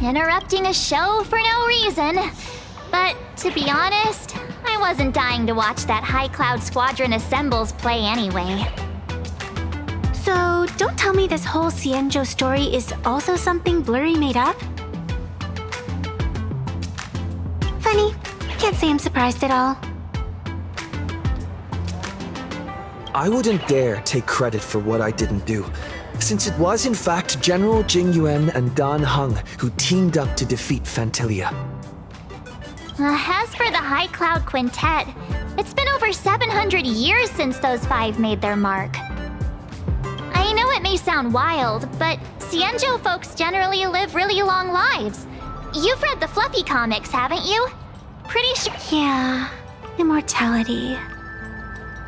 interrupting a show for no reason. But to be honest, I wasn't dying to watch that High Cloud Squadron Assembles play anyway. So, don't tell me this whole Xianzhou story is also something Blurry made up? Funny, can't say I'm surprised at all. I wouldn't dare take credit for what I didn't do, since it was in fact General Jing Yuan and Dan Heng who teamed up to defeat Phantilia. As for the High Cloud Quintet, it's been over 700 years since those five made their mark. I know it may sound wild, but Xianzhou folks generally live really long lives. You've read the Fluffy comics, haven't you? Pretty sure. Yeah, immortality.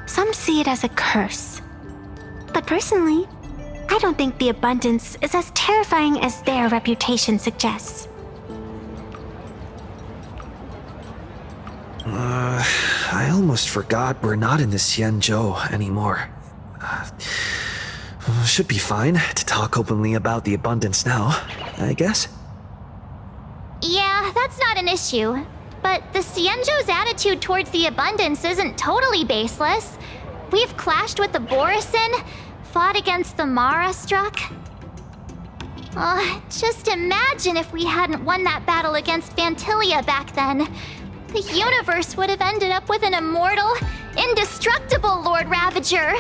Some see it as a curse. But personally, I don't think the abundance is as terrifying as their reputation suggests. I almost forgot we're not in the Xianzhou anymore. Should be fine to talk openly about the abundance now, I guess. Yeah, that's not an issue. But the Xianzhou's attitude towards the abundance isn't totally baseless. We've clashed with the Borisin, fought against the Mara struck. Just imagine if we hadn't won that battle against Phantilia back then. The universe would have ended up with an immortal, indestructible Lord Ravager.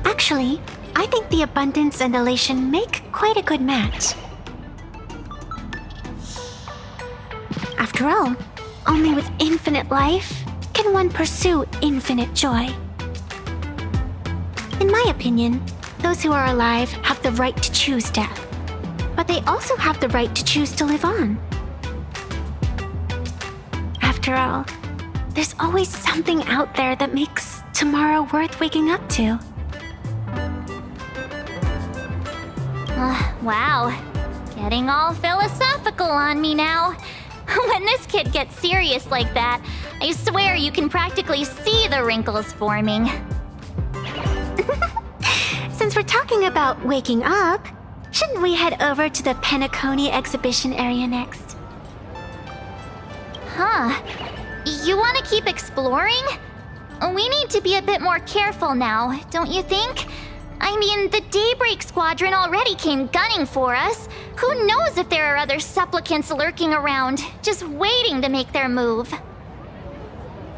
Actually, I think the abundance and elation make quite a good match. After all, only with infinite life can one pursue infinite joy. In my opinion, those who are alive have the right to choose death, but they also have the right to choose to live on. After all, there's always something out there that makes tomorrow worth waking up to. Wow, getting all philosophical on me now. When this kid gets serious like that, I swear you can practically see the wrinkles forming. Since we're talking about waking up, shouldn't we head over to the Penacony exhibition area next? Huh. You want to keep exploring? We need to be a bit more careful now, don't you think? I mean, the Daybreak Squadron already came gunning for us. Who knows if there are other supplicants lurking around, just waiting to make their move.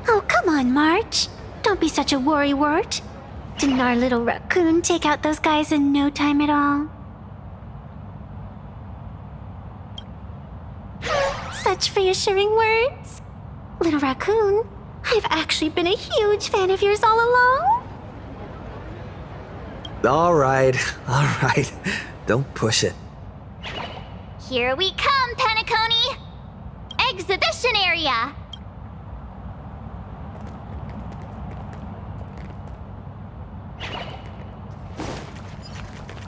Oh, come on, March. Don't be such a worrywart. Didn't our little raccoon take out those guys in no time at all? Such reassuring words. Little raccoon, I've actually been a huge fan of yours all along. All right. Don't push it. Here we come, Penacony! Exhibition area!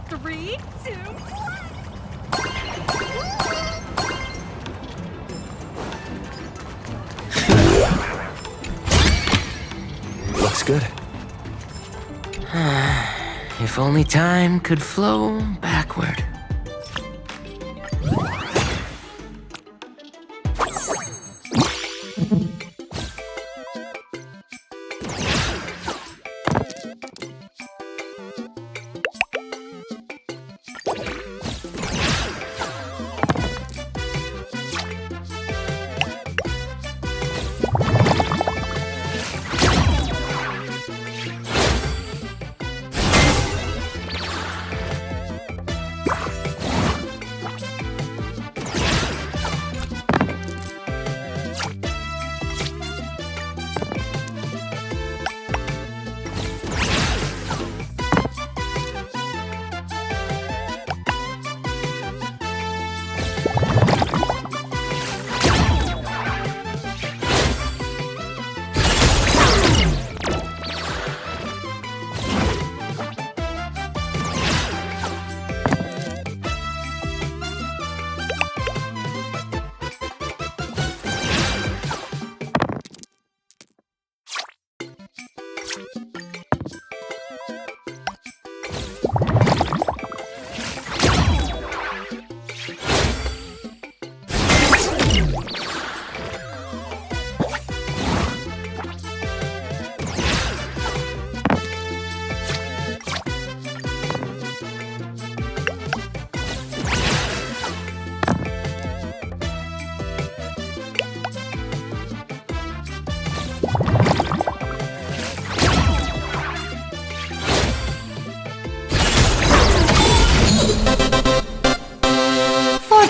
Three, two, Looks good. If only time could flow backward.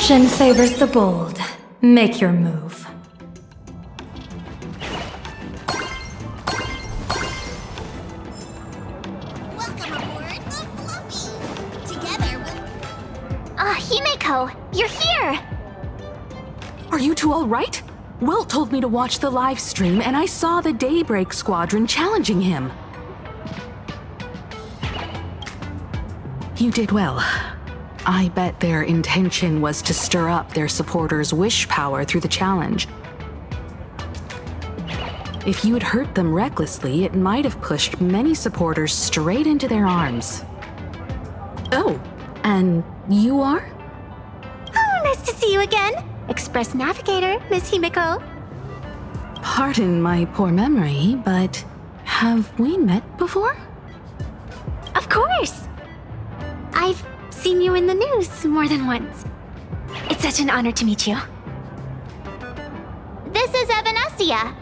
Fortune favors the bold. Make your move. Welcome aboard the Fluffy. Together we'll... Himeko, you're here! Are you two all right? Welt told me to watch the live stream, and I saw the Daybreak Squadron challenging him. You did well. I bet their intention was to stir up their supporters' wish power through the challenge. If you had hurt them recklessly, it might have pushed many supporters straight into their arms. Oh, and you are? Oh, nice to see you again. Express Navigator, Miss Himeko. Pardon my poor memory, but have we met before? Of course. I've seen you in the news more than once. It's such an honor to meet you. This is Evanesia.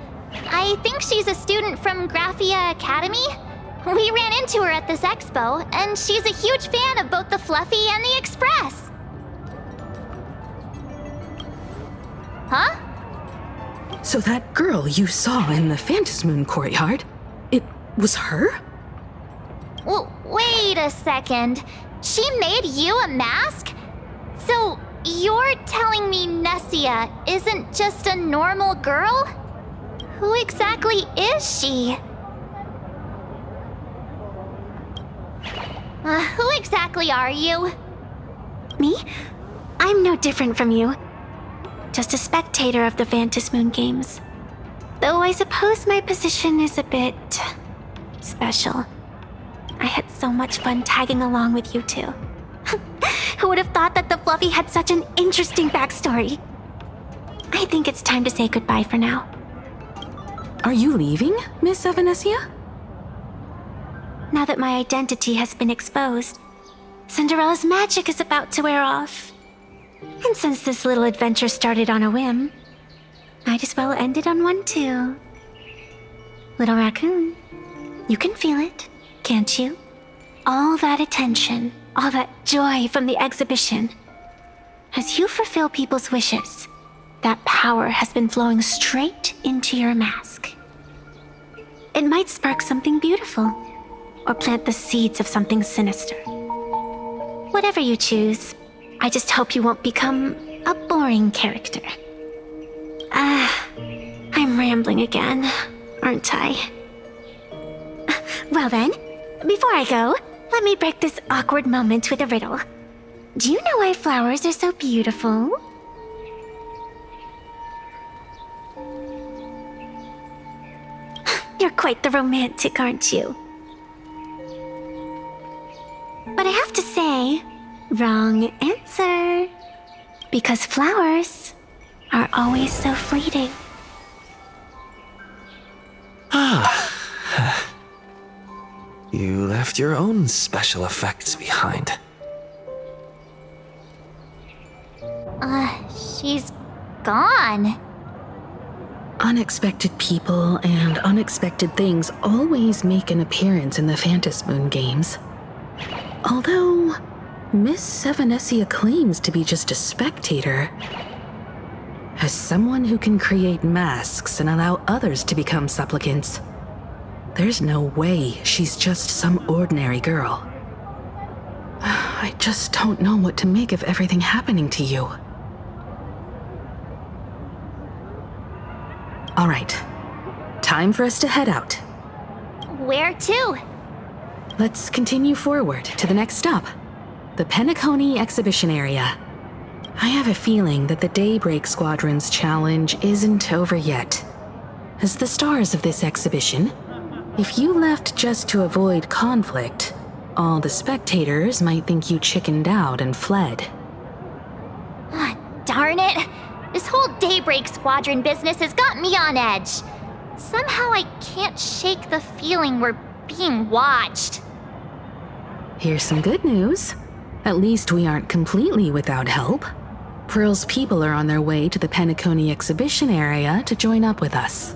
I think she's a student from Graphia Academy. We ran into her at this expo, and she's a huge fan of both the Fluffy and the Express. Huh? So that girl you saw in the Phantasm courtyard, it was her? Wait a second. She made you a mask? So you're telling me Nessia isn't just a normal girl? Who exactly is she? Who exactly are you? Me? I'm no different from you. Just a spectator of the Phantasm Games. Though I suppose my position is a bit... special. I had so much fun tagging along with you two. Who would have thought that the Fluffy had such an interesting backstory? I think it's time to say goodbye for now. Are you leaving, Miss Evanesia? Now that my identity has been exposed, Cinderella's magic is about to wear off. And since this little adventure started on a whim, might as well end it on one too. Little raccoon, you can feel it, can't you? All that attention, all that joy from the exhibition. As you fulfill people's wishes, that power has been flowing straight into your mask. It might spark something beautiful, or plant the seeds of something sinister. Whatever you choose, I just hope you won't become a boring character. I'm rambling again, aren't I? Well then, before I go, let me break this awkward moment with a riddle. Do you know why flowers are so beautiful? You're quite the romantic, aren't you? But I have to say, wrong answer. Because flowers are always so fleeting. You left your own special effects behind. She's gone. Unexpected people and unexpected things always make an appearance in the Phantasm Games. Although, Miss Evanesia claims to be just a spectator. As someone who can create masks and allow others to become supplicants, there's no way she's just some ordinary girl. I just don't know what to make of everything happening to you. All right, time for us to head out. Where to? Let's continue forward to the next stop, the Penacony exhibition area. I have a feeling that the Daybreak Squadron's challenge isn't over yet. As the stars of this exhibition, if you left just to avoid conflict, all the spectators might think you chickened out and fled. Darn it! This whole Daybreak Squadron business has got me on edge. Somehow I can't shake the feeling we're being watched. Here's some good news. At least we aren't completely without help. Pearl's people are on their way to the Penacony exhibition area to join up with us.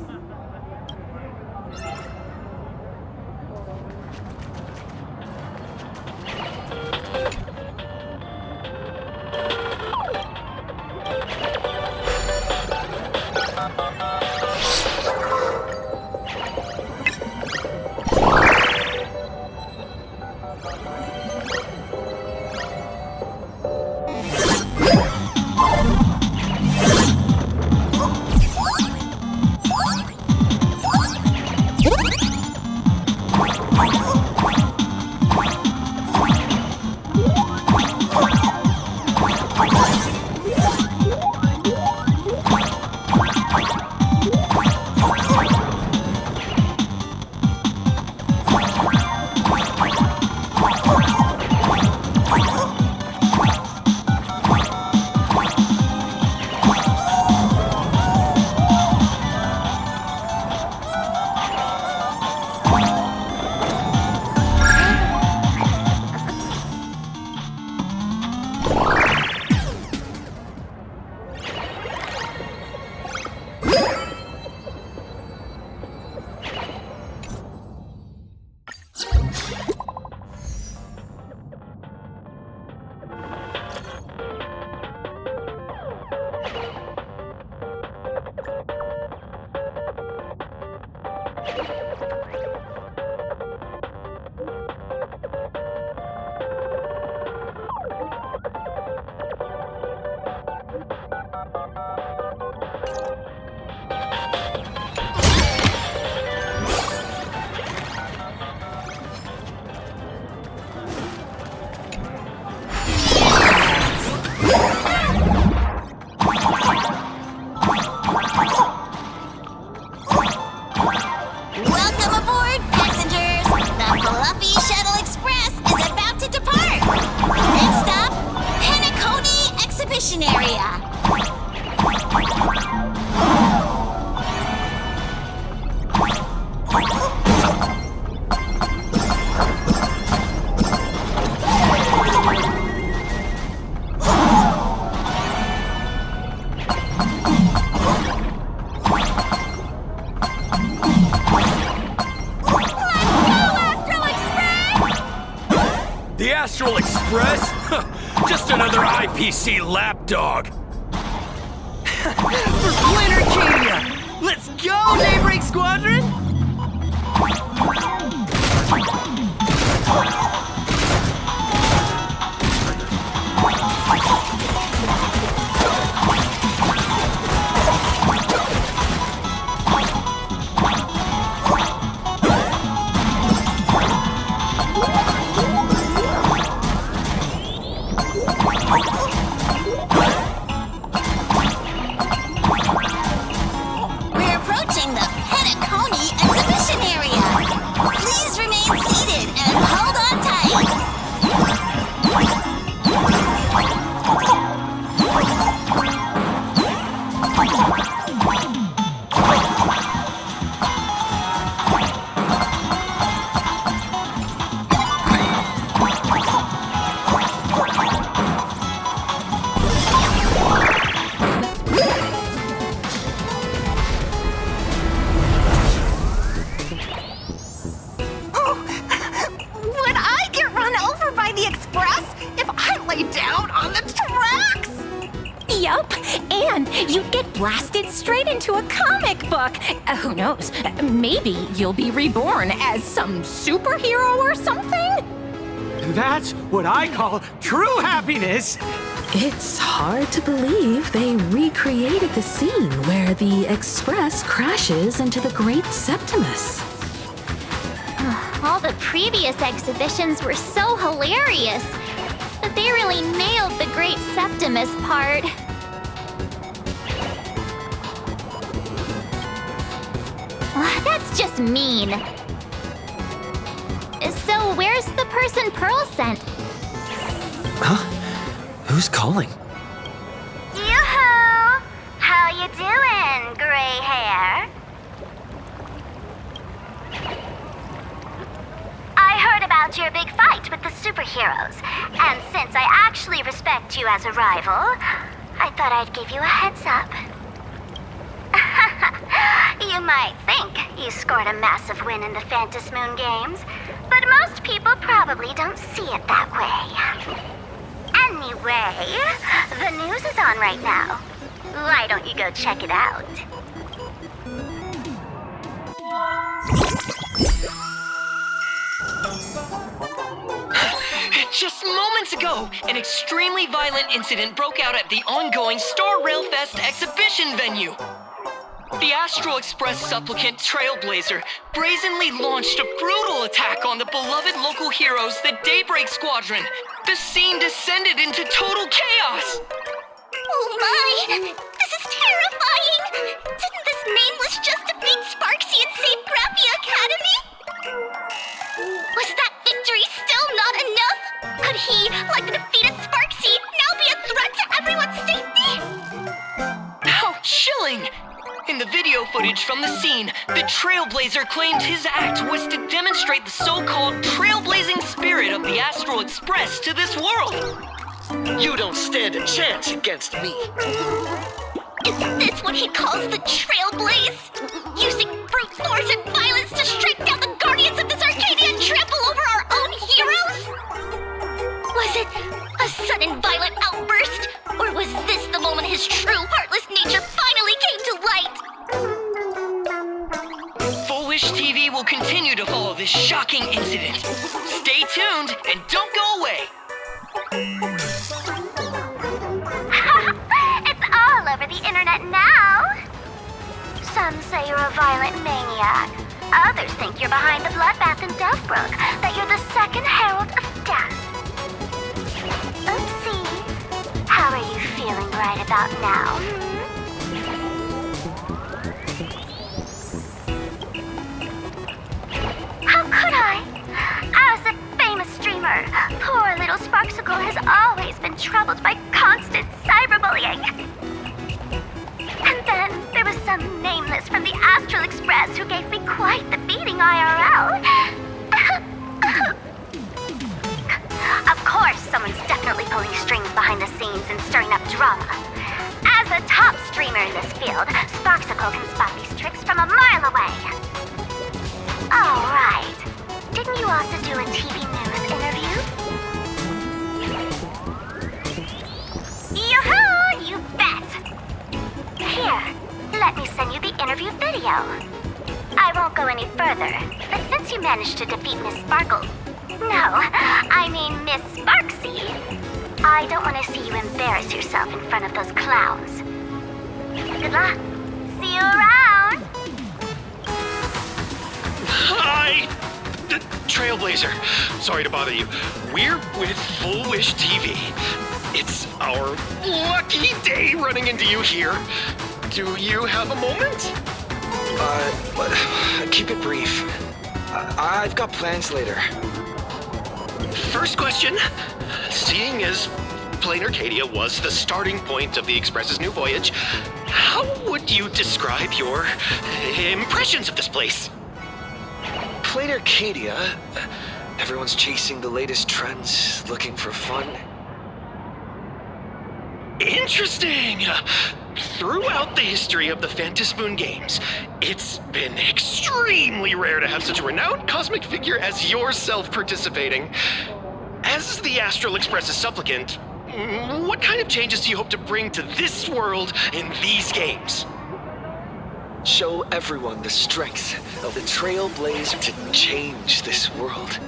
Astral Express? Just another IPC lapdog. For Splintercania! Let's go, Daybreak Squadron! We're approaching the Petaconi exhibition area. Please remain seated and hold on tight. Would I get run over by the express if I lay down on the tracks? Yup, and you'd get blasted straight into a comic book. Who knows? Maybe you'll be reborn as some superhero or something? That's what I call true happiness. It's hard to believe they recreated the scene where the Express crashes into the Great Septimus. All the previous exhibitions were so hilarious, but they really nailed the Great Septimus part. That's just mean. So where's the person Pearl sent? Huh? Who's calling? Yoo-hoo! How you doing, gray hair? I heard about your big fight with the superheroes, and since I actually respect you as a rival, I thought I'd give you a heads up. You might think you scored a massive win in the Phantasm Games, but most people probably don't see it that way. Anyway, the news is on right now. Why don't you go check it out? Just moments ago, an extremely violent incident broke out at the ongoing Star Rail Fest exhibition venue. The Astral Express supplicant Trailblazer brazenly launched a brutal attack on the beloved local heroes, the Daybreak Squadron. The scene descended into total chaos. Oh my! This is terrifying! Didn't this nameless just defeat Sparksy and save Graphia Academy? Was that victory still not enough? Could he, like the defeated Sparksy, now be a threat to everyone's safety? How chilling! In the video footage from the scene, the Trailblazer claimed his act was to demonstrate the so-called trailblazing spirit of the Astral Express to this world. You don't stand a chance against me. Is this what he calls the Trailblaze? Using brute force and violence to strike down the guardians of this Arcadia and trample over our own heroes? Was it a sudden violent outburst? Or was this the moment his true heartless nature finally came to light? Foolish TV will continue to follow this shocking incident. Stay tuned and don't go away. It's all over the internet now. Some say you're a violent maniac. Others think you're behind the bloodbath in Deathbrook, that you're the second herald of death. Oopsie. How are you feeling right about now? How could I? As a famous streamer, poor little Sparksicle has always been troubled by constant cyberbullying. And then there was some nameless from the Astral Express who gave me quite the beating IRL. Of course, someone's definitely pulling strings behind the scenes and stirring up drama. As a top streamer in this field, Sparksicle can spot these tricks from a mile away. All right. Didn't you also do a TV news interview? Here, let me send you the interview video. I won't go any further, but since you managed to defeat Miss Sparkle... No, I mean Miss Sparksy. I don't want to see you embarrass yourself in front of those clowns. Good luck. See you around. Hi! Trailblazer, sorry to bother you. We're with Full Wish TV. It's our lucky day running into you here. Do you have a moment? Keep it brief. I've got plans later. First question. Seeing as Plain Arcadia was the starting point of the Express's new voyage, how would you describe your impressions of this place? Plain Arcadia? Everyone's chasing the latest trends, looking for fun. Interesting! Throughout the history of the Phantasm Games, it's been extremely rare to have such a renowned cosmic figure as yourself participating. As the Astral Express's supplicant, what kind of changes do you hope to bring to this world in these games? Show everyone the strength of the Trailblazer to change this world.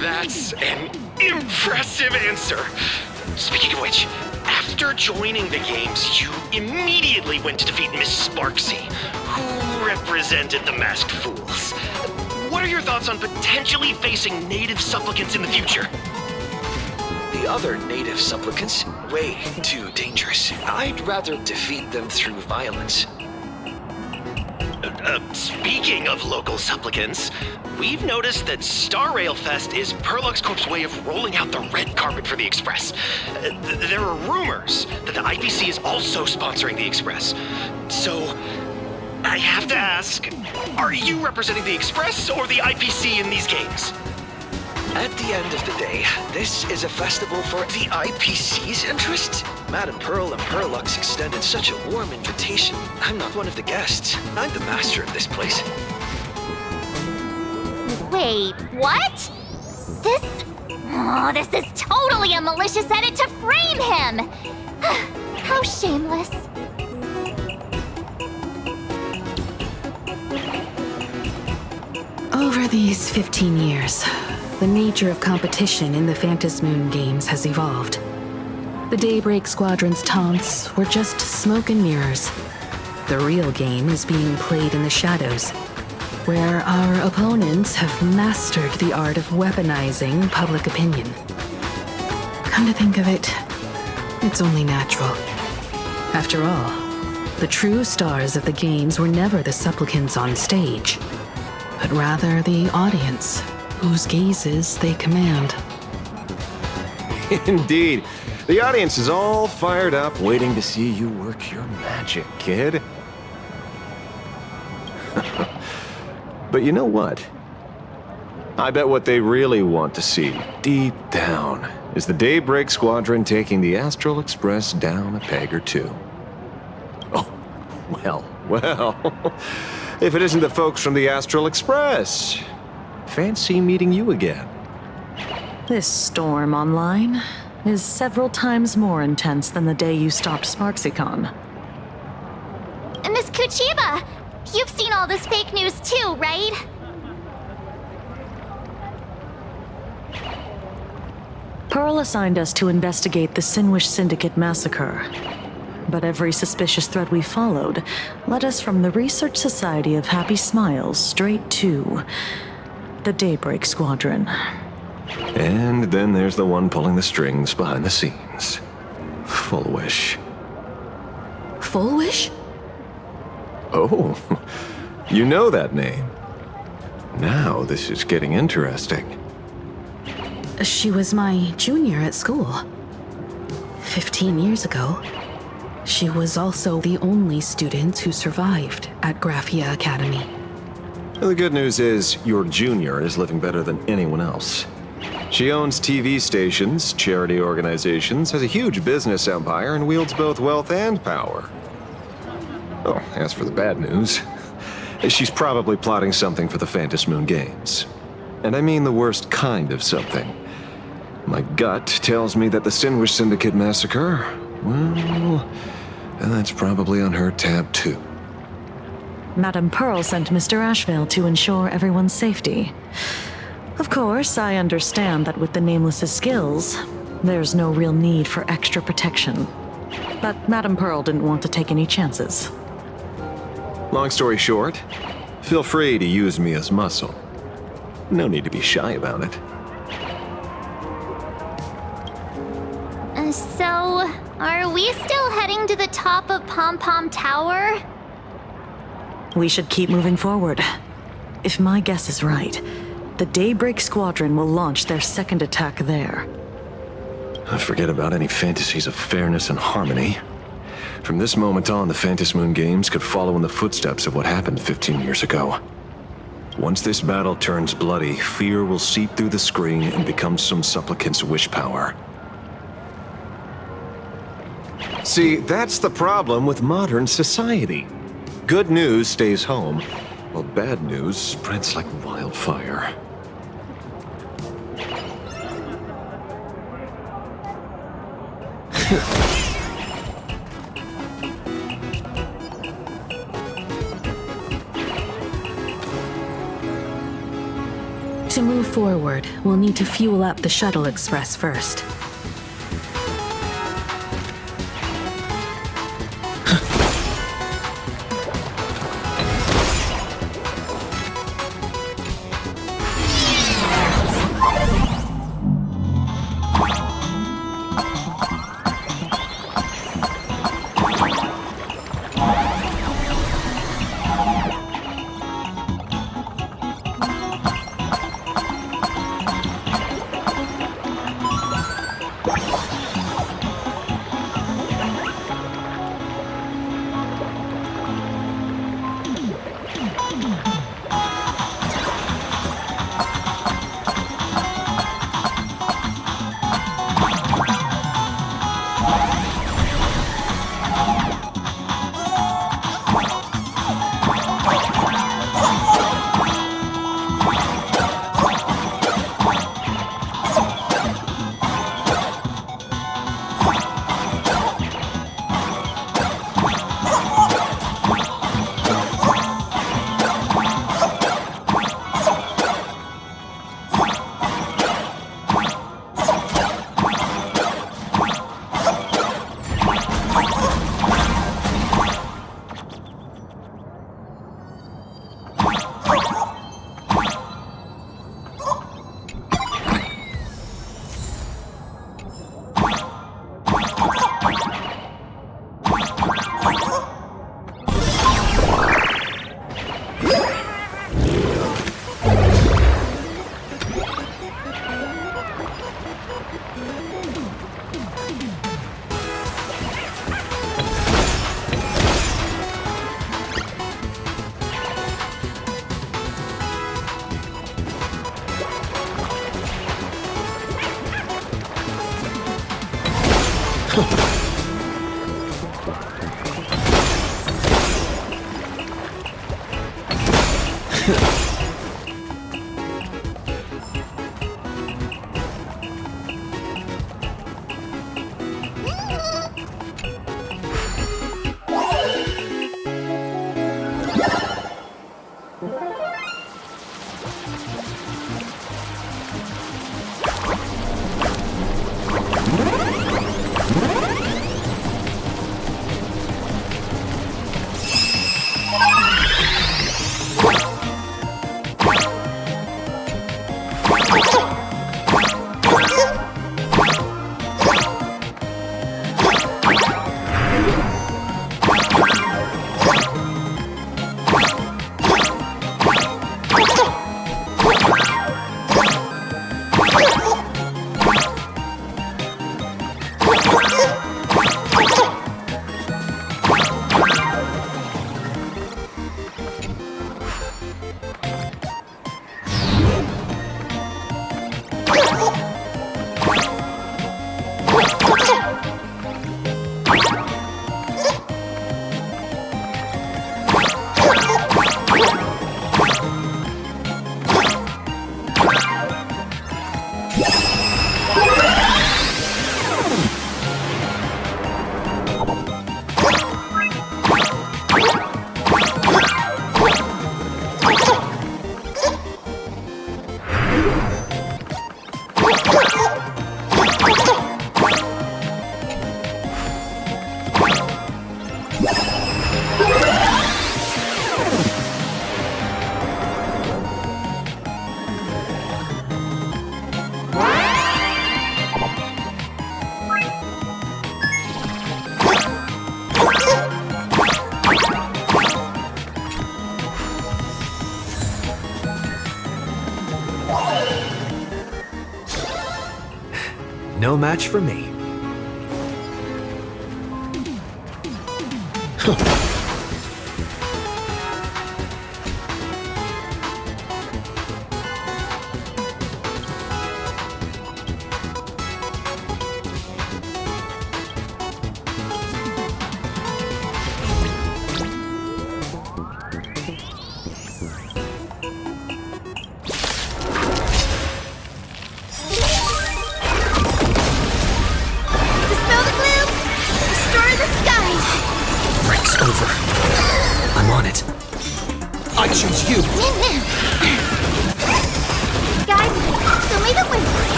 That's an impressive answer. Speaking of which, after joining the games, you immediately went to defeat Miss Sparksy, who represented the Masked Fools. What are your thoughts on potentially facing native supplicants in the future? The other native supplicants? Way too dangerous. I'd rather defeat them through violence. Speaking of local supplicants, we've noticed that Star Rail Fest is Perlux Corp's way of rolling out the red carpet for the Express. There are rumors that the IPC is also sponsoring the Express. So, I have to ask, are you representing the Express or the IPC in these games? At the end of the day, this is a festival for the IPC's interest. Madame Pearl and Perlux extended such a warm invitation. I'm not one of the guests. I'm the master of this place. Wait, what? This is totally a malicious edit to frame him! How shameless. Over these 15 years, the nature of competition in the Phantasm Games has evolved. The Daybreak Squadron's taunts were just smoke and mirrors. The real game is being played in the shadows, where our opponents have mastered the art of weaponizing public opinion. Come to think of it, it's only natural. After all, the true stars of the games were never the supplicants on stage, but rather the audience, whose gazes they command. Indeed. The audience is all fired up, waiting to see you work your magic, kid. But you know what? I bet what they really want to see, deep down, is the Daybreak Squadron taking the Astral Express down a peg or two. Oh, well. If it isn't the folks from the Astral Express. Fancy meeting you again. This storm online is several times more intense than the day you stopped SparksyCon. Miss Kuchiba, you've seen all this fake news too, right? Pearl assigned us to investigate the Sinwish Syndicate massacre. But every suspicious thread we followed led us from the Research Society of Happy Smiles straight to the Daybreak Squadron. And then there's the one pulling the strings behind the scenes. Full Wish. Full Wish? Oh, you know that name. Now this is getting interesting. She was my junior at school. 15 years ago, she was also the only student who survived at Graphia Academy. The good news is your junior is living better than anyone else. She owns TV stations, charity organizations, has a huge business empire, and wields both wealth and power. Oh, as for the bad news, she's probably plotting something for the Phantasm Games. And I mean the worst kind of something. My gut tells me that the Sinwish Syndicate massacre, well, And that's probably on her tab too. Madame Pearl sent Mr. Ashvale to ensure everyone's safety. Of course, I understand that with the Nameless's skills, there's no real need for extra protection. But Madame Pearl didn't want to take any chances. Long story short, feel free to use me as muscle. No need to be shy about it. So, are we still heading to the top of Pom Pom Tower? We should keep moving forward. If my guess is right, the Daybreak Squadron will launch their second attack there. Forget about any fantasies of fairness and harmony. From this moment on, the Phantasm Games could follow in the footsteps of what happened 15 years ago. Once this battle turns bloody, fear will seep through the screen and become some supplicant's wish power. See, that's the problem with modern society. Good news stays home, while bad news spreads like wildfire. To move forward, we'll need to fuel up the shuttle express first. No match for me.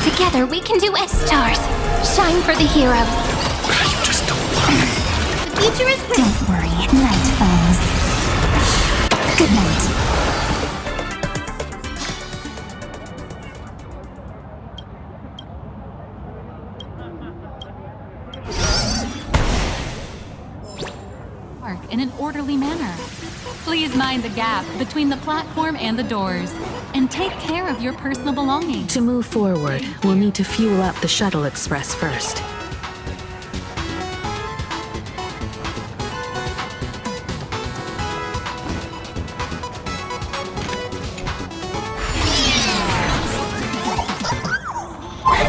Together we can do S-stars. Shine for the heroes. You just don't love me. The future is bright. Don't worry, night falls. Good night. In an orderly manner. Please mind the gap between the platform and the doors, and take care of your personal belongings. To move forward, we'll need to fuel up the shuttle express first.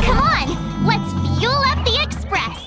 Come on, let's fuel up the express.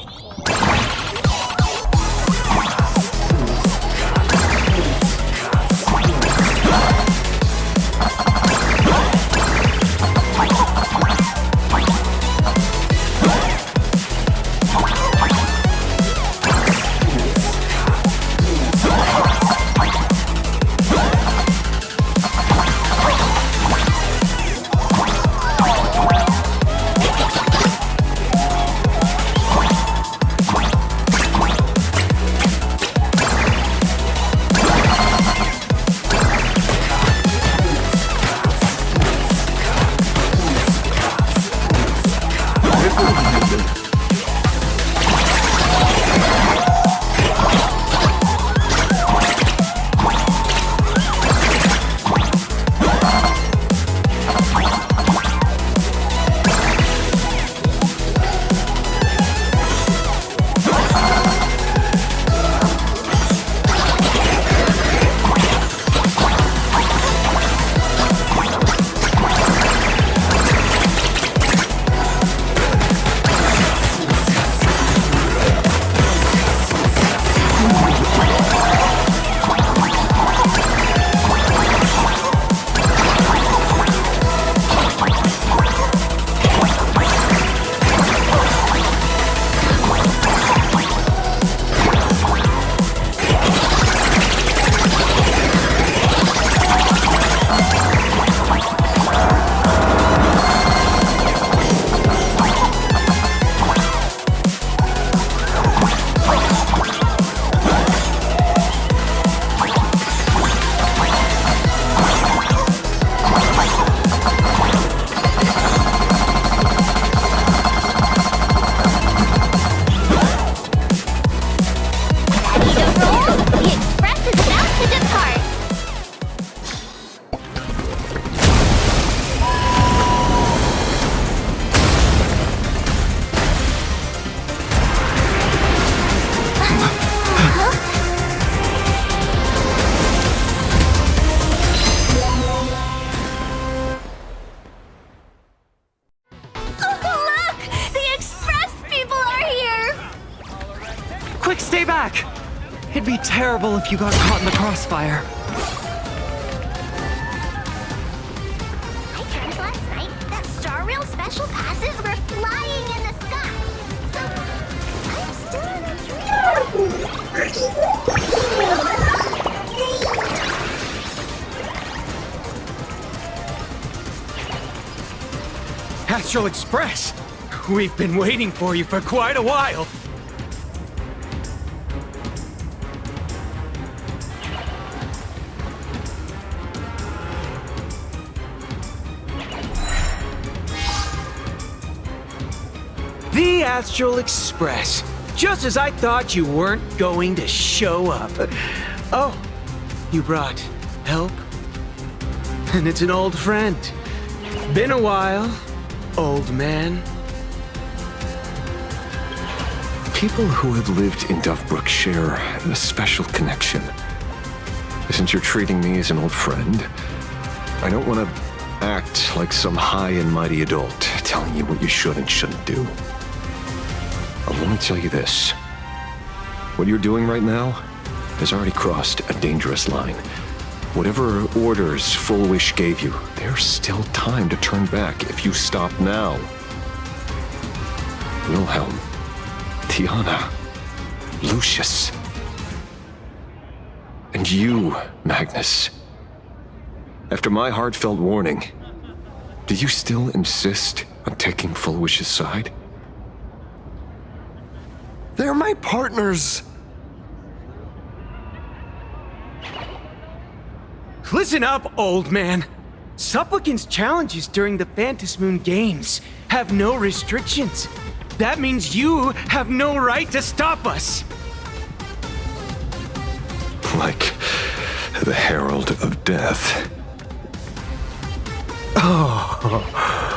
Stay back! It'd be terrible if you got caught in the crossfire. Last night, that Star Rail special passes were flying in the sky. Astral Express! We've been waiting for you for quite a while. The Astral Express. Just as I thought you weren't going to show up. Oh, you brought help? And it's an old friend. Been a while, old man. People who have lived in Dovebrook share a special connection. Since you're treating me as an old friend, I don't want to act like some high and mighty adult telling you what you should and shouldn't do. Let me tell you this. What you're doing right now has already crossed a dangerous line. Whatever orders Full Wish gave you, there's still time to turn back if you stop now. Wilhelm, Tiana, Lucius, and you, Magnus. After my heartfelt warning, do you still insist on taking Full Wish's side? They're my partners. Listen up, old man. Supplicants' challenges during the Phantasm Games have no restrictions. That means you have no right to stop us. Like the Herald of Death. Oh,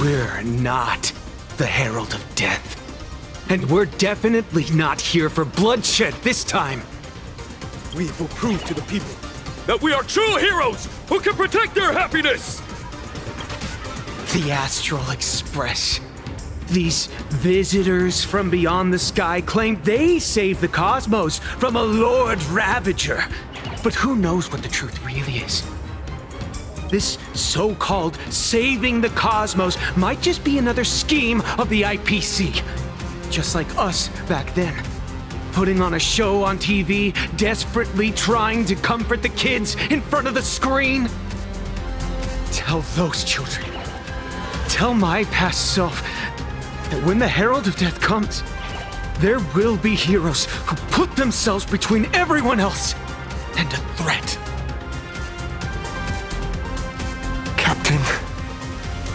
we're not the Herald of Death. And we're definitely not here for bloodshed this time. We will prove to the people that we are true heroes who can protect their happiness! The Astral Express. These visitors from beyond the sky claim they saved the cosmos from a Lord Ravager. But who knows what the truth really is? This so-called saving the cosmos might just be another scheme of the IPC. Just like us back then. Putting on a show on TV, desperately trying to comfort the kids in front of the screen. Tell those children, tell my past self, that when the Herald of Death comes, there will be heroes who put themselves between everyone else and a threat. Captain.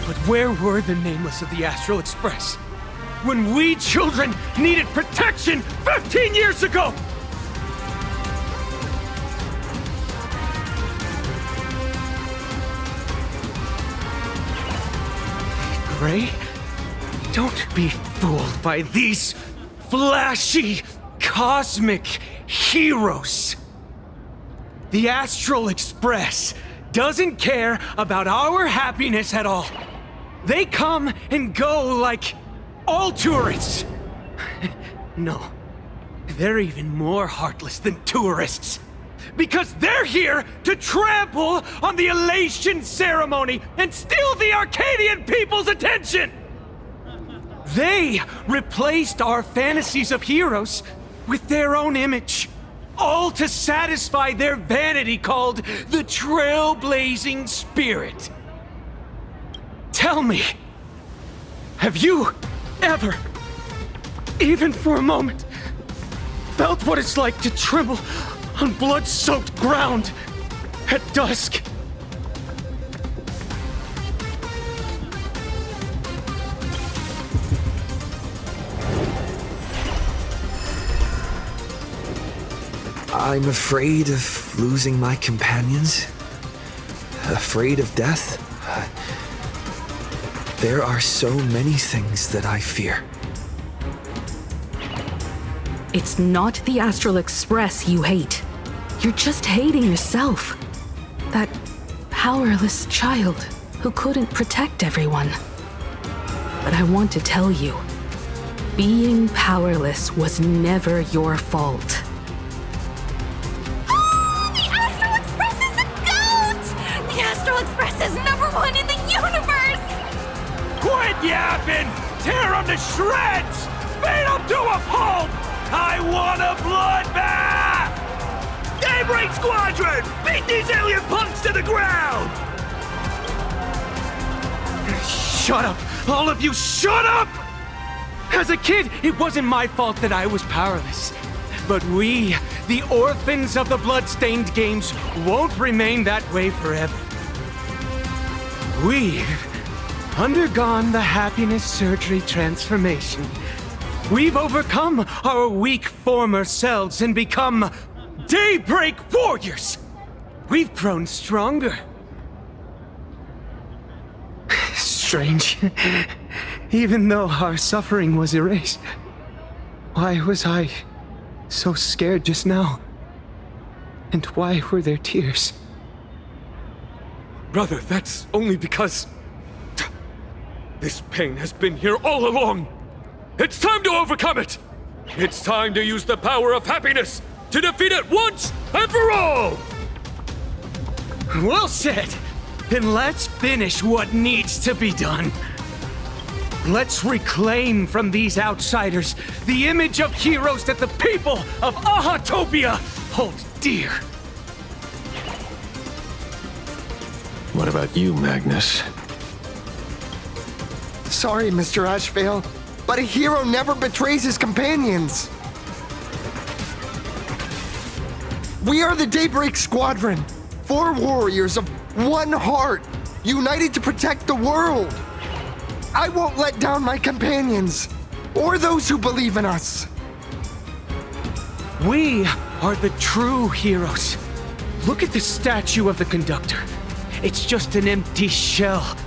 But where were the nameless of the Astral Express? When we children needed protection 15 years ago! Gray, don't be fooled by these flashy, cosmic heroes. The Astral Express doesn't care about our happiness at all. They come and go like all tourists. No, they're even more heartless than tourists. Because they're here to trample on the elation ceremony and steal the Arcadian people's attention! They replaced our fantasies of heroes with their own image, all to satisfy their vanity called the Trailblazing Spirit. Tell me, have you ever, even for a moment, felt what it's like to tremble on blood-soaked ground at dusk? I'm afraid of losing my companions. Afraid of death. There are so many things that I fear. It's not the Astral Express you hate. You're just hating yourself. That powerless child who couldn't protect everyone. But I want to tell you, being powerless was never your fault. The Astral Express is the GOAT! The Astral Express is #1 in the universe! Quit yapping! Tear them to shreds! Beat them to a pulp! I want a bloodbath! Daybreak Squadron! Beat these alien punks to the ground! Shut up! All of you, shut up! As a kid, it wasn't my fault that I was powerless. But we, the orphans of the blood-stained games, won't remain that way forever. We've undergone the happiness surgery transformation. We've overcome our weak former selves and become Daybreak Warriors! We've grown stronger. Strange. Even though our suffering was erased, why was I so scared just now? And why were there tears? Brother, that's only because... this pain has been here all along. It's time to overcome it! It's time to use the power of happiness to defeat it once and for all! Well said! Then let's finish what needs to be done. Let's reclaim from these outsiders the image of heroes that the people of Ahatopia hold dear. What about you, Magnus? Sorry, Mr. Ashvale, but a hero never betrays his companions. We are the Daybreak Squadron, 4 warriors of one heart, united to protect the world. I won't let down my companions, or those who believe in us. We are the true heroes. Look at the statue of the conductor. It's just an empty shell.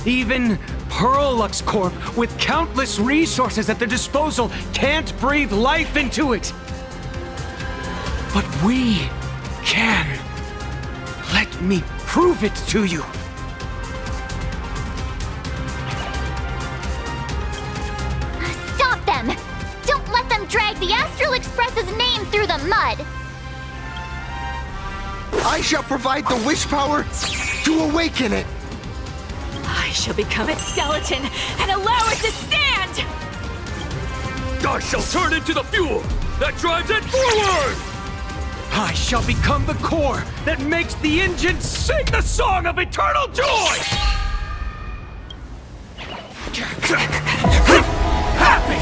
Even Perlux Corp, with countless resources at their disposal, can't breathe life into it. But we can. Let me prove it to you. Stop them! Don't let them drag the Astral Express's name through the mud! I shall provide the wish power to awaken it. I shall become its skeleton and allow it to stand! I shall turn into the fuel that drives it forward! I shall become the core that makes the engine sing the song of eternal joy! Happy!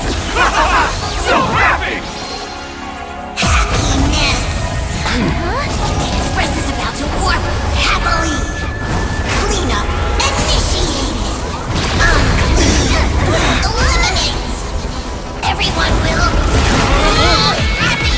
So happy! Happiness! The Express is about to warp happily! Cleanup initiated! Unclean! Eliminate! Everyone will... happy!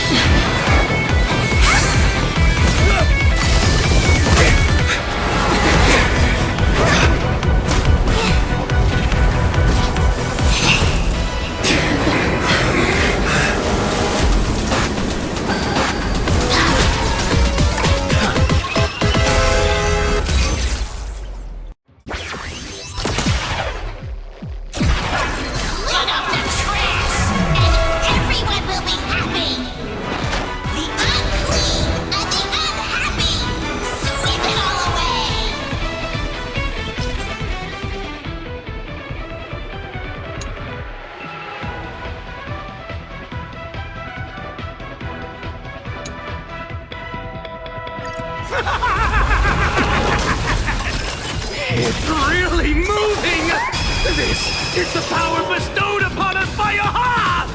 It's really moving! This is the power bestowed upon us by Aha!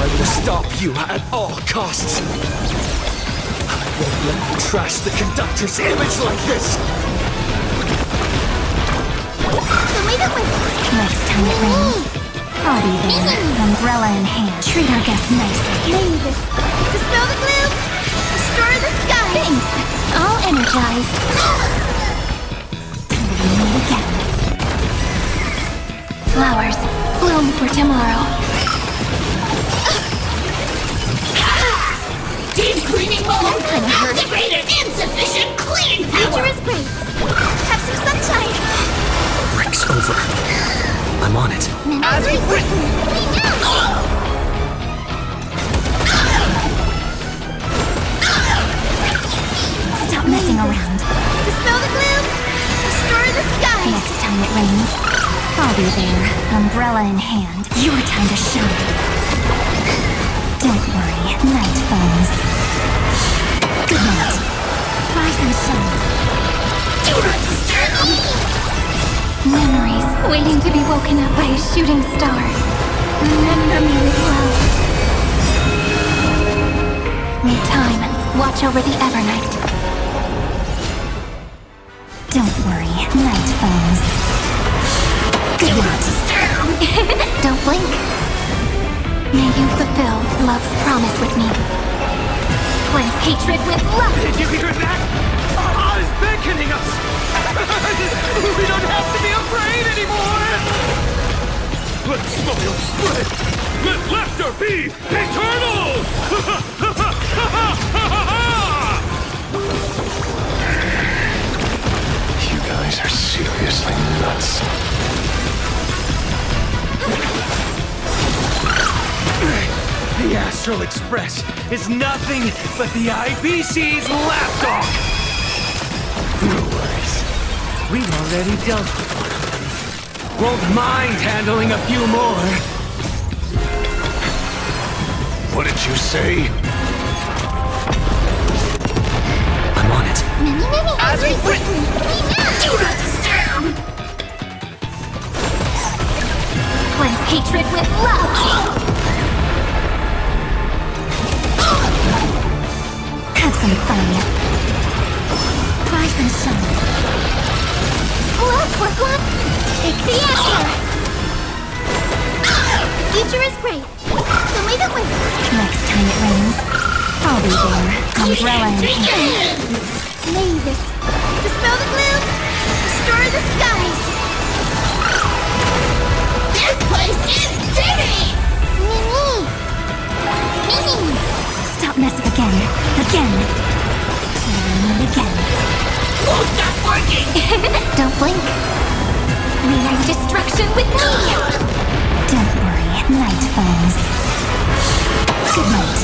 I will stop you at all costs. I won't let you trash the conductor's image like this! Next time it rains, I'll be there, umbrella in hand. Treat our guests nicely. Mavis, dispel the gloom! Destroy the sky! Thanks. I'll energize. Till we meet again. Flowers, bloom for tomorrow. Deep cleaning mode! Activated! Insufficient cleaning power! Nature is great. Have some sunshine. Break's over. I'm on it. As we've written! Stop messing around. Dispel the gloom! Destroy the sky! Next time it rains, I'll be there, umbrella in hand. Your time to shine. Don't worry, night falls. Good night. Rise and shine. Do not disturb me! Memories waiting to be woken up by a shooting star. Remember me with love. Need time. Watch over the Evernight. Don't worry, night falls. Good night. Don't blink. May you fulfill love's promise with me. Cleanse hatred with love. Did you hear that? Allah is beckoning us. We don't have to be afraid anymore. Let smile spread. Let laughter be eternal. You guys are seriously nuts. The Astral Express is nothing but the IPC's lapdog. No worries. We've already dealt with one. Won't mind handling a few more. What did you say? I'm on it. Many As we've written. Do not disturb. Cleanse hatred with love. Have some fun. Rise and shine. Look, work. Take the answer. Future is great. So leave it with us. Next time it rains, I'll be there, umbrella in hand. May this dispel the gloom, destroy the skies. This place is dirty! Mimi! Stop messing again. And again. Won't stop working! Don't blink. Rewrite destruction with me! Don't worry, night falls. Good night.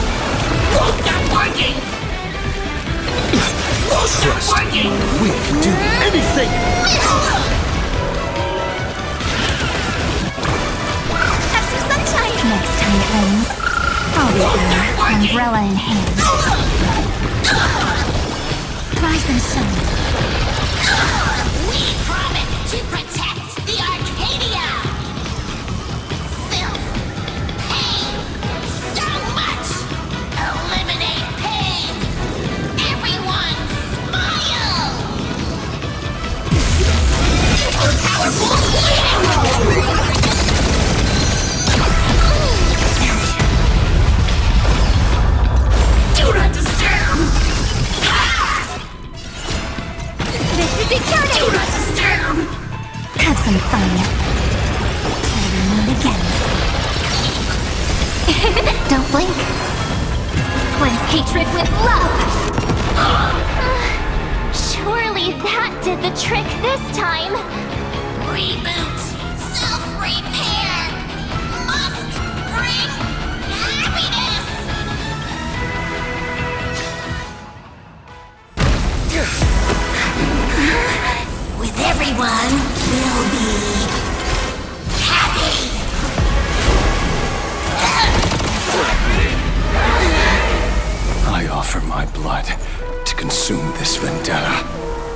Won't stop working! Won't stop working! We can do anything! Have some sunshine! Next time it rains, I'll be there, umbrella in hand. Rise and shine. We promise to protect the Arcadia! Filth, pain, so much! Eliminate pain! Everyone, smile! Super powerful! Do not disturb! This is eternity! Do not disturb! Have some fun. And again. Don't blink. Cleanse hatred with love! Surely that did the trick this time. Reboot! Self-repair! Must bring happiness! With everyone, we'll be happy! I offer my blood to consume this vendetta.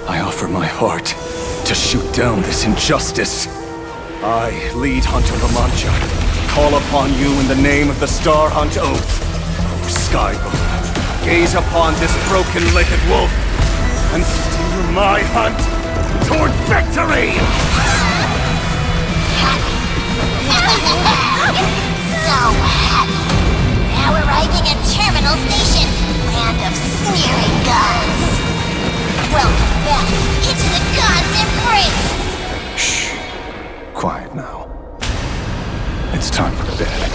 I offer my heart to shoot down this injustice. I, lead Hunter Lamancha, call upon you in the name of the Star Hunt Oath. O Skybow, gaze upon this broken-legged wolf and steer my hunt toward victory! So happy! Now arriving at Terminal Station, land of sneering gods. Welcome back into the gods' embrace! Shh. Quiet now. It's time for bed.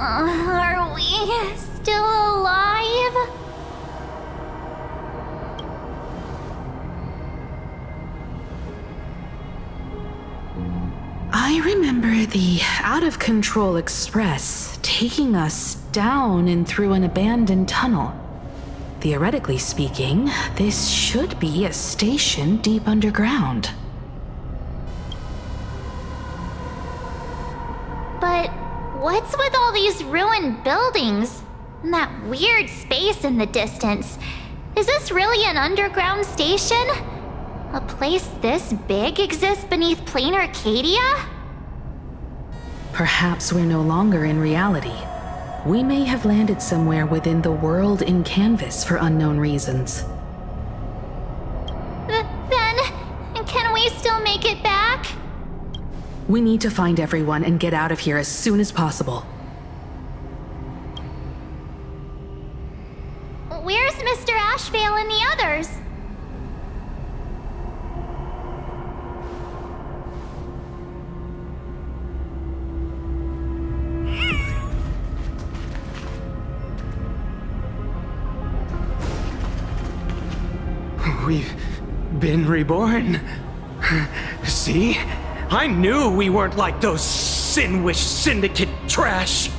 Are we still alive? out of control express taking us down and through an abandoned tunnel. Theoretically speaking, this should be a station deep underground. But what's with all these ruined buildings? And that weird space in the distance? Is this really an underground station? A place this big exists beneath plain Arcadia? Perhaps we're no longer in reality. We may have landed somewhere within the world in canvas for unknown reasons. Then, can we still make it back? We need to find everyone and get out of here as soon as possible. Where's Mr. Ashvale and the others? We've been reborn. See? I knew we weren't like those Sinwish Syndicate trash.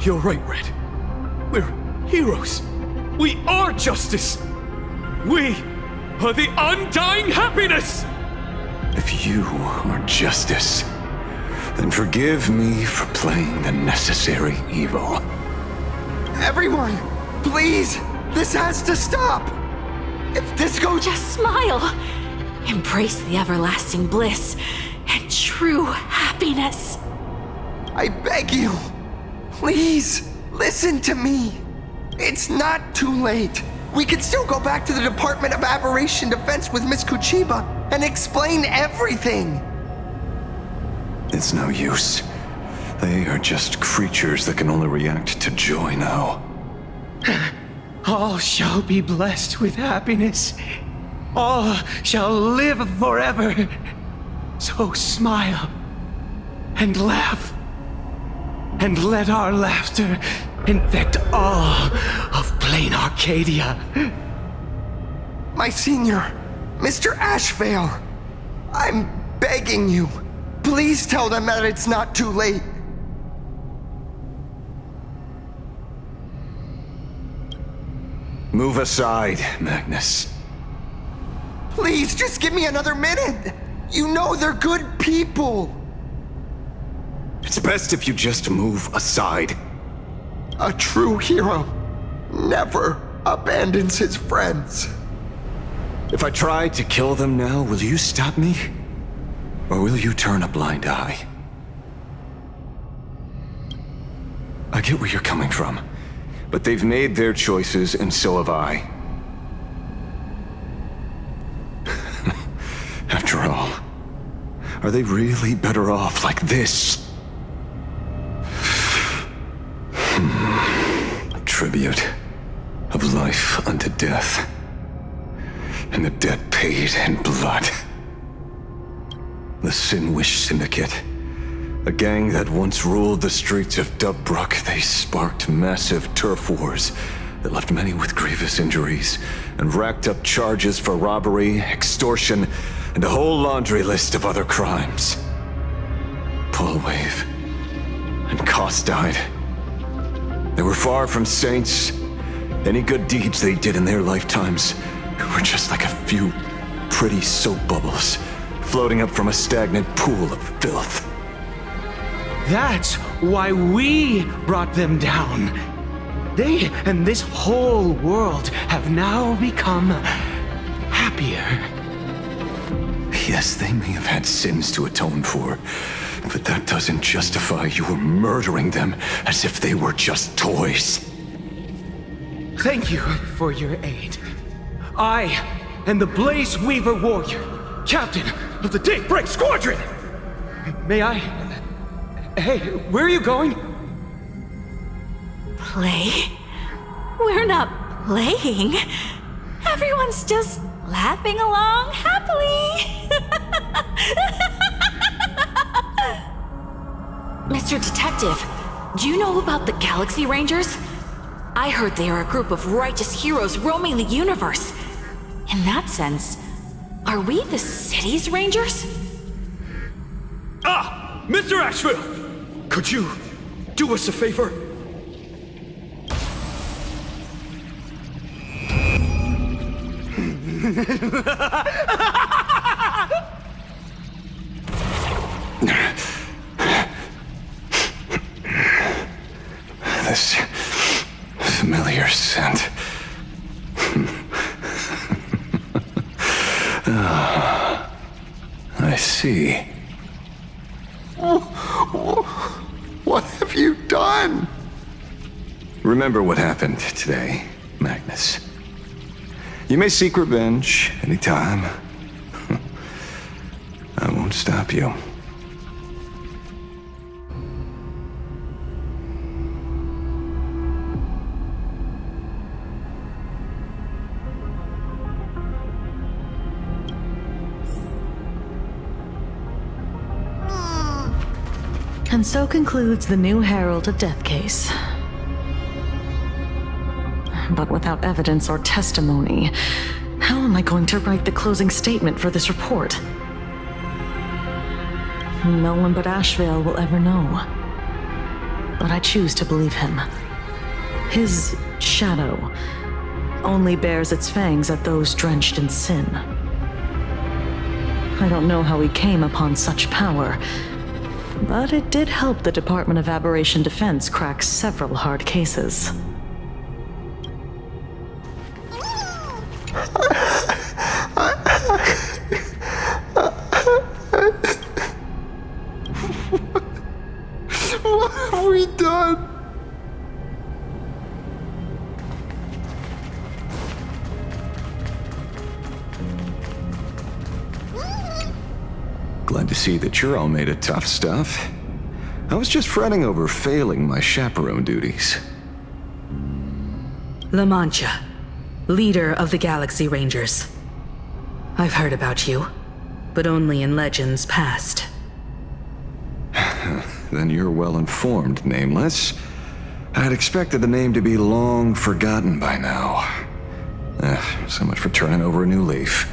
You're right, Red. We're heroes. We are justice. We are the undying happiness. If you are justice, then forgive me for playing the necessary evil. Everyone, please! This has to stop! If this goes— Just smile! Embrace the everlasting bliss and true happiness. I beg you, please, listen to me. It's not too late. We can still go back to the Department of Aberration Defense with Miss Kuchiba and explain everything. It's no use. They are just creatures that can only react to joy now. All shall be blessed with happiness. All shall live forever. So smile and laugh, and let our laughter infect all of plain Arcadia. My senior, Mr. Ashvale, I'm begging you, please tell them that it's not too late. Move aside, Magnus. Please, just give me another minute. You know they're good people. It's best if you just move aside. A true hero never abandons his friends. If I try to kill them now, will you stop me? Or will you turn a blind eye? I get where you're coming from, but they've made their choices and so have I. After all, are they really better off like this? Tribute of life unto death, and the debt paid in blood. The Sinwish Syndicate, a gang that once ruled the streets of Dubbrook. They sparked massive turf wars that left many with grievous injuries and racked up charges for robbery, extortion, and a whole laundry list of other crimes. Pullwave and Koss died. They were far from saints. Any good deeds they did in their lifetimes were just like a few pretty soap bubbles floating up from a stagnant pool of filth. That's why we brought them down. They and this whole world have now become happier. Yes, they may have had sins to atone for, but that doesn't justify your murdering them as if they were just toys. Thank you for your aid. I am the Blaze Weaver Warrior, captain of the Daybreak Squadron! May I... Hey, where are you going? Play? We're not playing. Everyone's just laughing along happily. Mr. Detective, do you know about the Galaxy Rangers? I heard they are a group of righteous heroes roaming the universe. In that sense, are we the city's rangers? Ah! Mr. Asheville! Could you do us a favor? This familiar scent. I see. What have you done? Remember what happened today, Magnus. You may seek revenge anytime. I won't stop you. And so concludes the new Herald of Death case. But without evidence or testimony, how am I going to write the closing statement for this report? No one but Asheville will ever know. But I choose to believe him. His shadow only bears its fangs at those drenched in sin. I don't know how he came upon such power, but it did help the Department of Aberration Defense crack several hard cases. What have we done? Glad to see that you're all made of tough stuff. I was just fretting over failing my chaperone duties. La Mancha, leader of the Galaxy Rangers. I've heard about you, but only in legends past. Then you're well informed, Nameless. I'd expected the name to be long forgotten by now. So much for turning over a new leaf.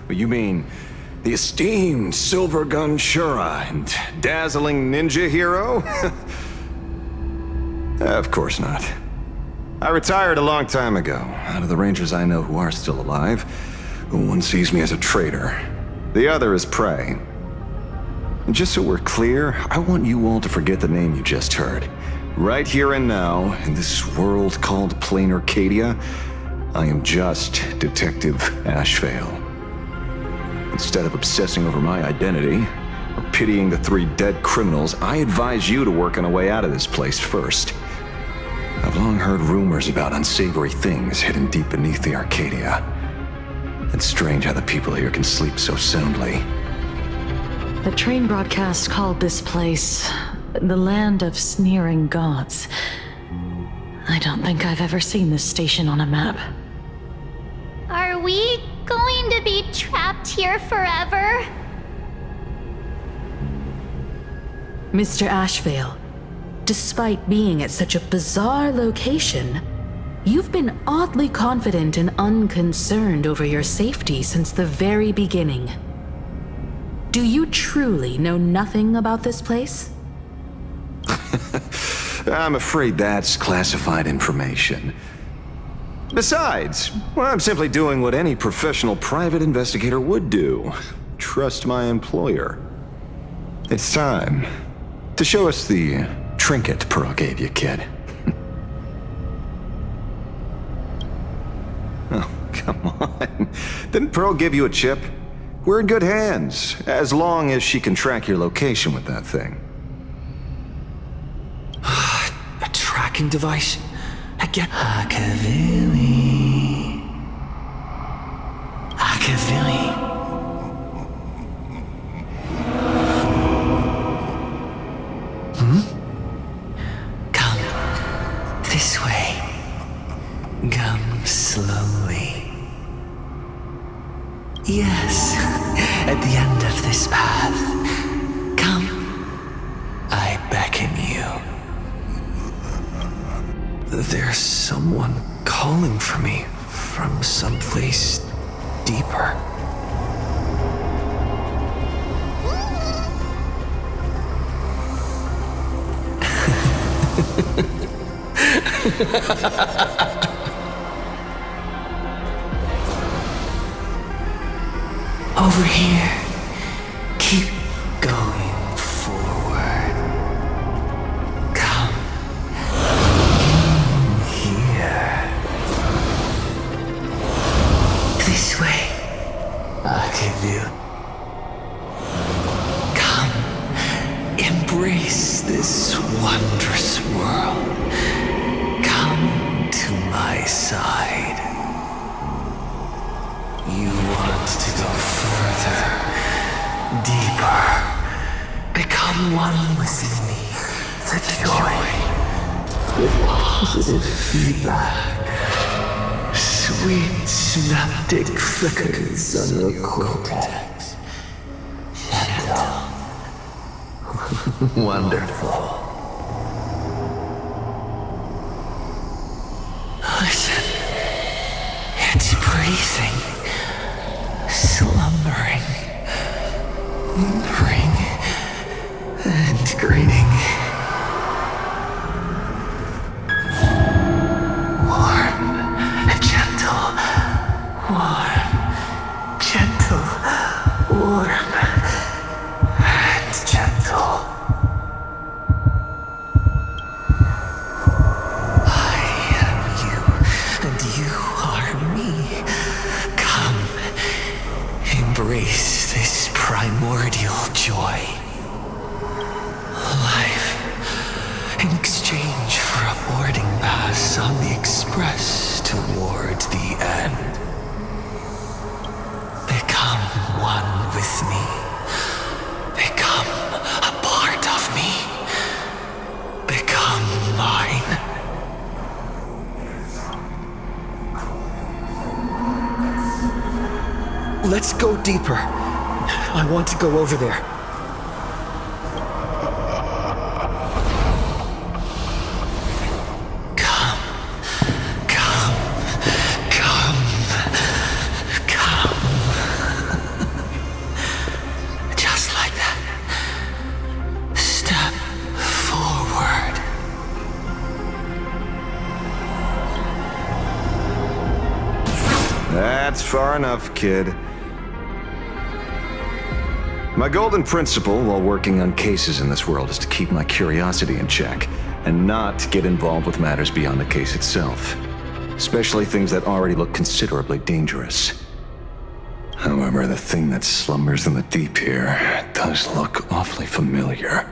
You mean the esteemed Silver Gun Shura and dazzling ninja hero? Of course not. I retired a long time ago. Out of the Rangers I know who are still alive, one sees me as a traitor. The other is prey. And just so we're clear, I want you all to forget the name you just heard. Right here and now, in this world called Plain Arcadia, I am just Detective Asheville. Instead of obsessing over my identity, or pitying the 3 dead criminals, I advise you to work on a way out of this place first. I've long heard rumors about unsavory things hidden deep beneath the Arcadia. It's strange how the people here can sleep so soundly. The train broadcast called this place the Land of Sneering Gods. I don't think I've ever seen this station on a map. Are we going to be trapped here forever? Mr. Asheville, despite being at such a bizarre location, you've been oddly confident and unconcerned over your safety since the very beginning. Do you truly know nothing about this place? I'm afraid that's classified information. Besides, I'm simply doing what any professional private investigator would do. Trust my employer. It's time to show us the trinket Pearl gave you, kid. Oh, come on. Didn't Pearl give you a chip? We're in good hands, as long as she can track your location with that thing. A tracking device? I get... Akavili. Come this way. Come slowly. Yes, at the end of this path. Come. I beckon you. There's someone calling for me from someplace deeper. Over here. Keep going forward. Come here. This way. I'll give you. Come. Embrace this wondrous world. Come to my side. You want to go further, deeper, become one with me, the joy, the positive feedback, sweet synaptic flickers on your cortex, gentle, wonderful. Listen, it's breathing. Slumbering, whimpering, and grinning. Warm, gentle, warm, gentle, warm, and gentle. I am you, and you are me. Come. Embrace this primordial joy. Life in exchange for a boarding pass on the express toward the end. Become one with me. Become a part of me. Become mine. Let's go deeper. I want to go over there. Come. Come. Come. Come. Just like that. Step forward. That's far enough, kid. My golden principle while working on cases in this world is to keep my curiosity in check and not get involved with matters beyond the case itself, especially things that already look considerably dangerous. However, the thing that slumbers in the deep here does look awfully familiar.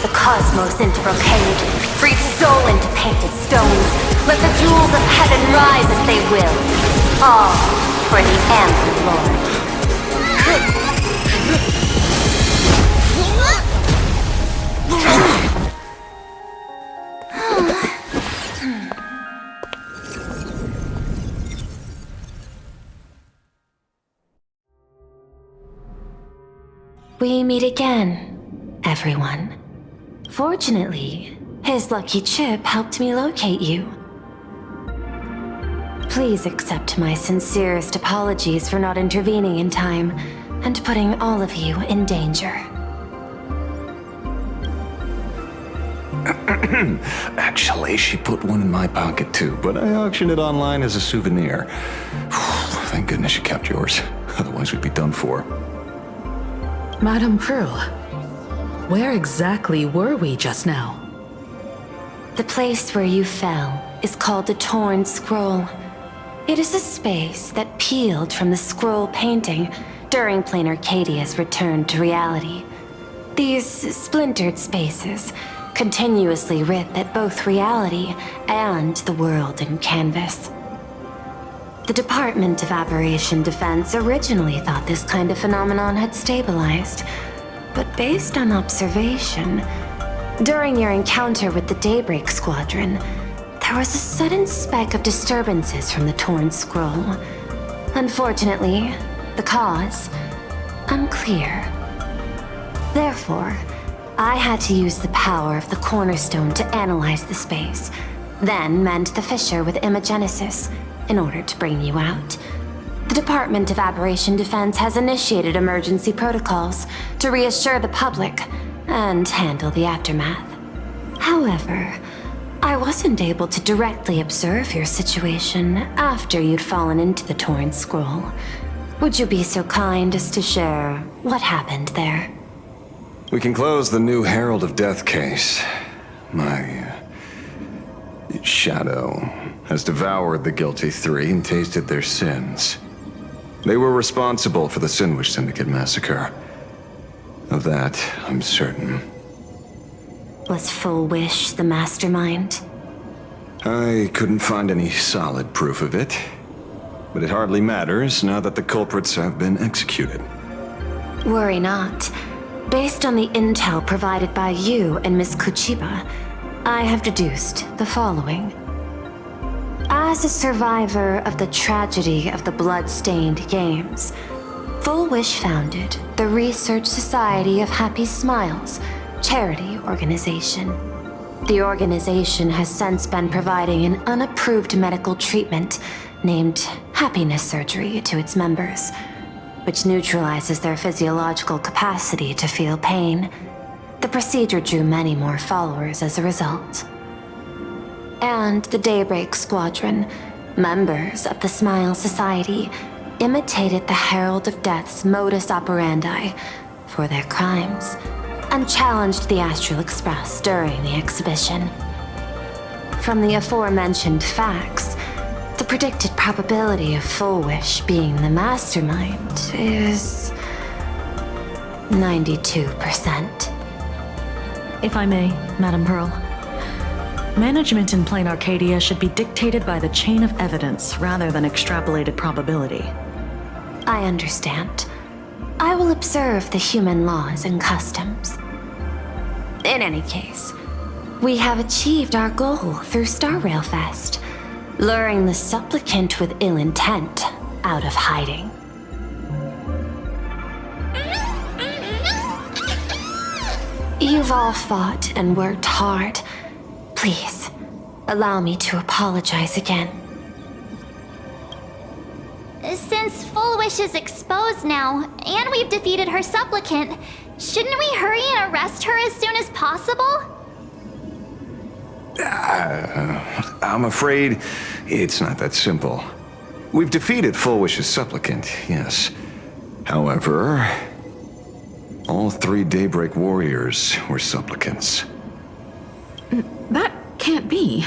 Cosmos into brocade, breathe soul into painted stones. Let the jewels of heaven rise as they will, all for the Amber Lord. We meet again, everyone. Fortunately, his lucky chip helped me locate you. Please accept my sincerest apologies for not intervening in time and putting all of you in danger. Actually, she put one in my pocket too, but I auctioned it online as a souvenir. Thank goodness you kept yours. Otherwise, we'd be done for. Madame Pearl, where exactly were we just now? The place where you fell is called the Torn Scroll. It is a space that peeled from the scroll painting during Plain Arcadia's return to reality. These splintered spaces continuously rip at both reality and the world in canvas. The Department of Aberration Defense originally thought this kind of phenomenon had stabilized, but based on observation, during your encounter with the Daybreak Squadron, there was a sudden spec of disturbances from the Torn Scroll. Unfortunately, the cause, unclear. Therefore, I had to use the power of the Cornerstone to analyze the space, then mend the fissure with Imagenesis in order to bring you out. The Department of Aberration Defense has initiated emergency protocols to reassure the public and handle the aftermath. However, I wasn't able to directly observe your situation after you'd fallen into the Torn Scroll. Would you be so kind as to share what happened there? We can close the new Herald of Death case. My shadow has devoured the guilty three and tasted their sins. They were responsible for the Sinwish Syndicate massacre. Of that, I'm certain. Was Full Wish the mastermind? I couldn't find any solid proof of it, but it hardly matters now that the culprits have been executed. Worry not. Based on the intel provided by you and Miss Kuchiba, I have deduced the following. As a survivor of the tragedy of the Blood-Stained Games, Full Wish founded the Research Society of Happy Smiles, charity organization. The organization has since been providing an unapproved medical treatment named happiness surgery to its members, which neutralizes their physiological capacity to feel pain. The procedure drew many more followers as a result. And the Daybreak Squadron, members of the Smile Society, imitated the Herald of Death's modus operandi for their crimes, and challenged the Astral Express during the exhibition. From the aforementioned facts, the predicted probability of Full Wish being the mastermind is 92%. If I may, Madame Pearl. Management in Plain Arcadia should be dictated by the chain of evidence rather than extrapolated probability. I understand. I will observe the human laws and customs. In any case, we have achieved our goal through Star Rail Fest, luring the supplicant with ill intent out of hiding. You've all fought and worked hard. Please, allow me to apologize again. Since Full Wish is exposed now, and we've defeated her supplicant, shouldn't we hurry and arrest her as soon as possible? I'm afraid it's not that simple. We've defeated Full Wish's supplicant, yes. However, all three Daybreak warriors were supplicants. That can't be.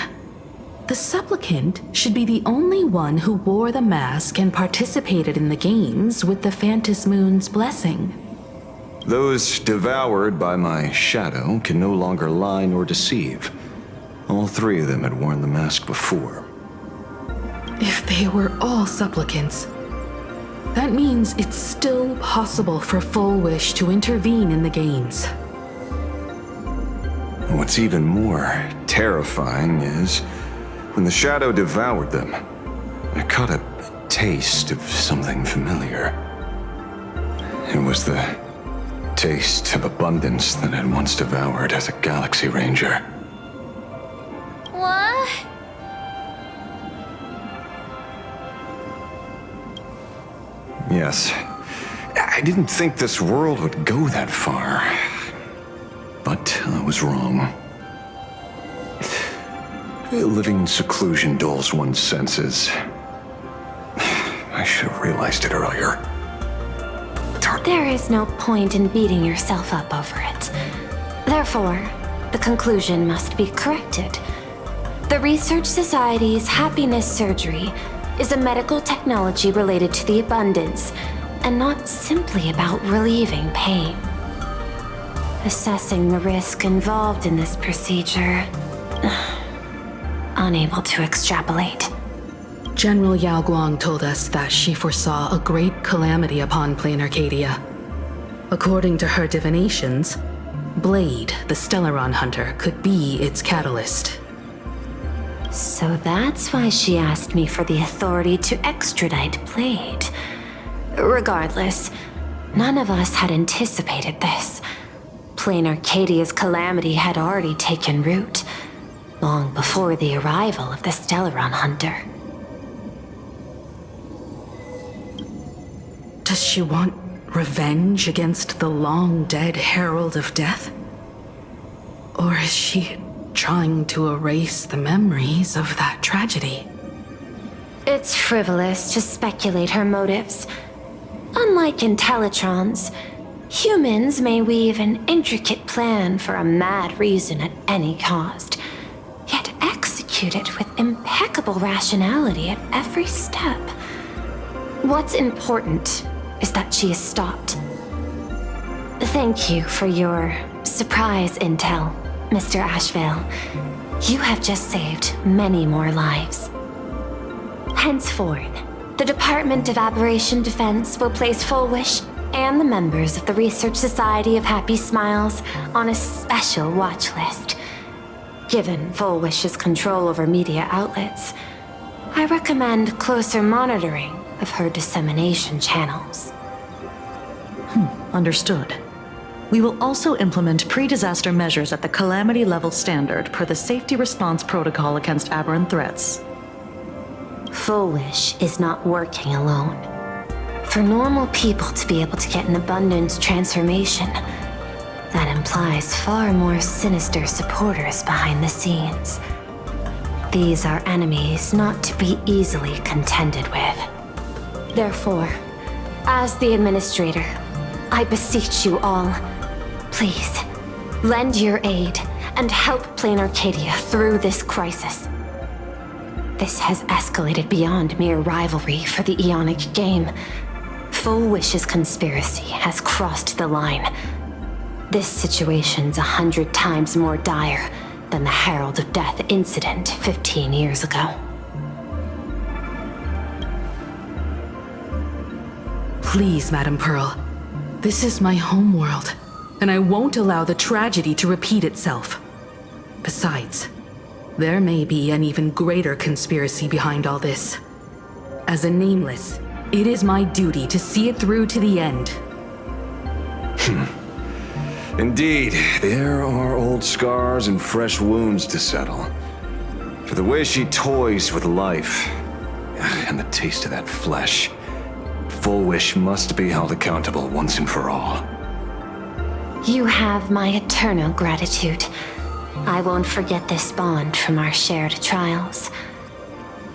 The supplicant should be the only one who wore the mask and participated in the games with the Phantasm Moon's blessing. Those devoured by my shadow can no longer lie nor deceive. All three of them had worn the mask before. If they were all supplicants, that means it's still possible for Full Wish to intervene in the games. What's even more terrifying is, when the shadow devoured them, I caught a taste of something familiar. It was the taste of abundance that I'd once devoured as a Galaxy Ranger. What? Yes. I didn't think this world would go that far. But I was wrong. Living in seclusion dulls one's senses. I should have realized it earlier. There is no point in beating yourself up over it. Therefore, the conclusion must be corrected. The Research Society's happiness surgery is a medical technology related to the abundance, and not simply about relieving pain. Assessing the risk involved in this procedure, unable to extrapolate. General Yao Guang told us that she foresaw a great calamity upon Plain Arcadia. According to her divinations, Blade, the Stellaron hunter, could be its catalyst. So that's why she asked me for the authority to extradite Blade. Regardless, none of us had anticipated this. Plain Arcadia's calamity had already taken root, long before the arrival of the Stellaron hunter. Does she want revenge against the long-dead Herald of Death? Or is she trying to erase the memories of that tragedy? It's frivolous to speculate her motives. Unlike Intellitrons, humans may weave an intricate plan for a mad reason at any cost, yet execute it with impeccable rationality at every step. What's important is that she is stopped. Thank you for your surprise intel, Mr. Ashvale. You have just saved many more lives. Henceforth, the Department of Aberration Defense will place Fullwish and the members of the Research Society of Happy Smiles on a special watch list. Given Fullwish's control over media outlets, I recommend closer monitoring of her dissemination channels. Understood. We will also implement pre-disaster measures at the calamity level standard per the Safety Response Protocol against aberrant threats. Fullwish is not working alone. For normal people to be able to get an abundance transformation, that implies far more sinister supporters behind the scenes. These are enemies not to be easily contended with. Therefore, as the administrator, I beseech you all, please, lend your aid and help Plain Arcadia through this crisis. This has escalated beyond mere rivalry for the Ionic game. Fullwish's conspiracy has crossed the line. This situation's 100 times more dire than the Herald of Death incident 15 years ago. Please, Madam Pearl. This is my homeworld, and I won't allow the tragedy to repeat itself. Besides, there may be an even greater conspiracy behind all this. As a Nameless, it is my duty to see it through to the end. Indeed, there are old scars and fresh wounds to settle. For the way she toys with life, and the taste of that flesh, Fullwish must be held accountable once and for all. You have my eternal gratitude. I won't forget this bond from our shared trials.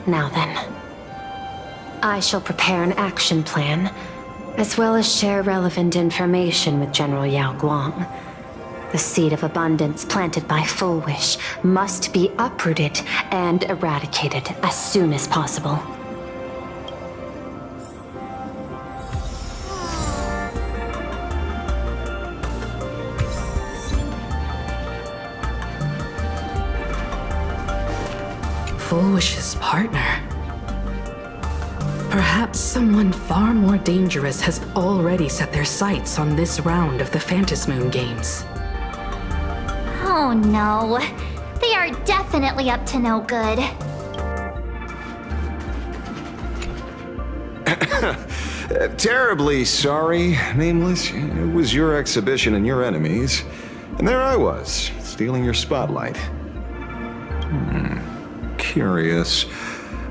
Now then, I shall prepare an action plan, as well as share relevant information with General Yao Guang. The seed of abundance planted by Fullwish must be uprooted and eradicated as soon as possible. Fullwish's partner. Perhaps someone far more dangerous has already set their sights on this round of the Phantasm Games. Oh no. They are definitely up to no good. Terribly sorry, Nameless. It was your exhibition and your enemies. And there I was, stealing your spotlight. Curious.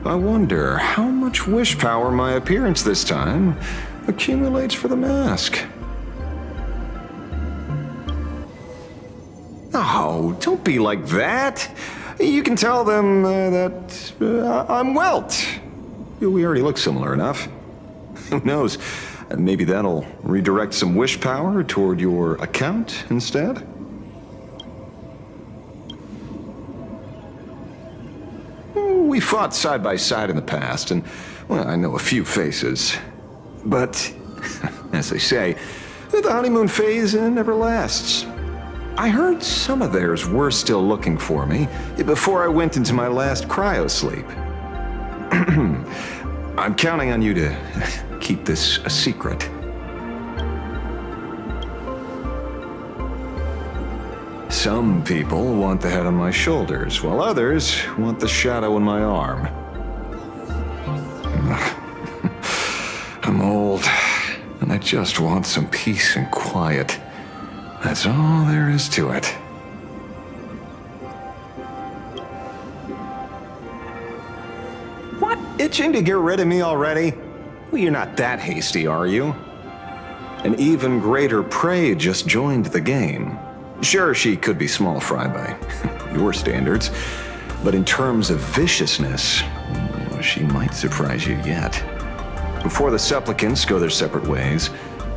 I wonder how much wish power my appearance this time accumulates for the mask. Oh, don't be like that. You can tell them that I'm Welt. We already look similar enough. Who knows? Maybe that'll redirect some wish power toward your account instead? We fought side by side in the past, and, well, I know a few faces. But, as they say, the honeymoon phase never lasts. I heard some of theirs were still looking for me before I went into my last cryosleep. I'm counting on you to keep this a secret. Some people want the head on my shoulders, while others want the shadow in my arm. I'm old, and I just want some peace and quiet. That's all there is to it. What? Itching to get rid of me already? Well, you're not that hasty, are you? An even greater prey just joined the game. Sure, she could be small fry by your standards, but in terms of viciousness, she might surprise you yet. Before the Supplicants go their separate ways,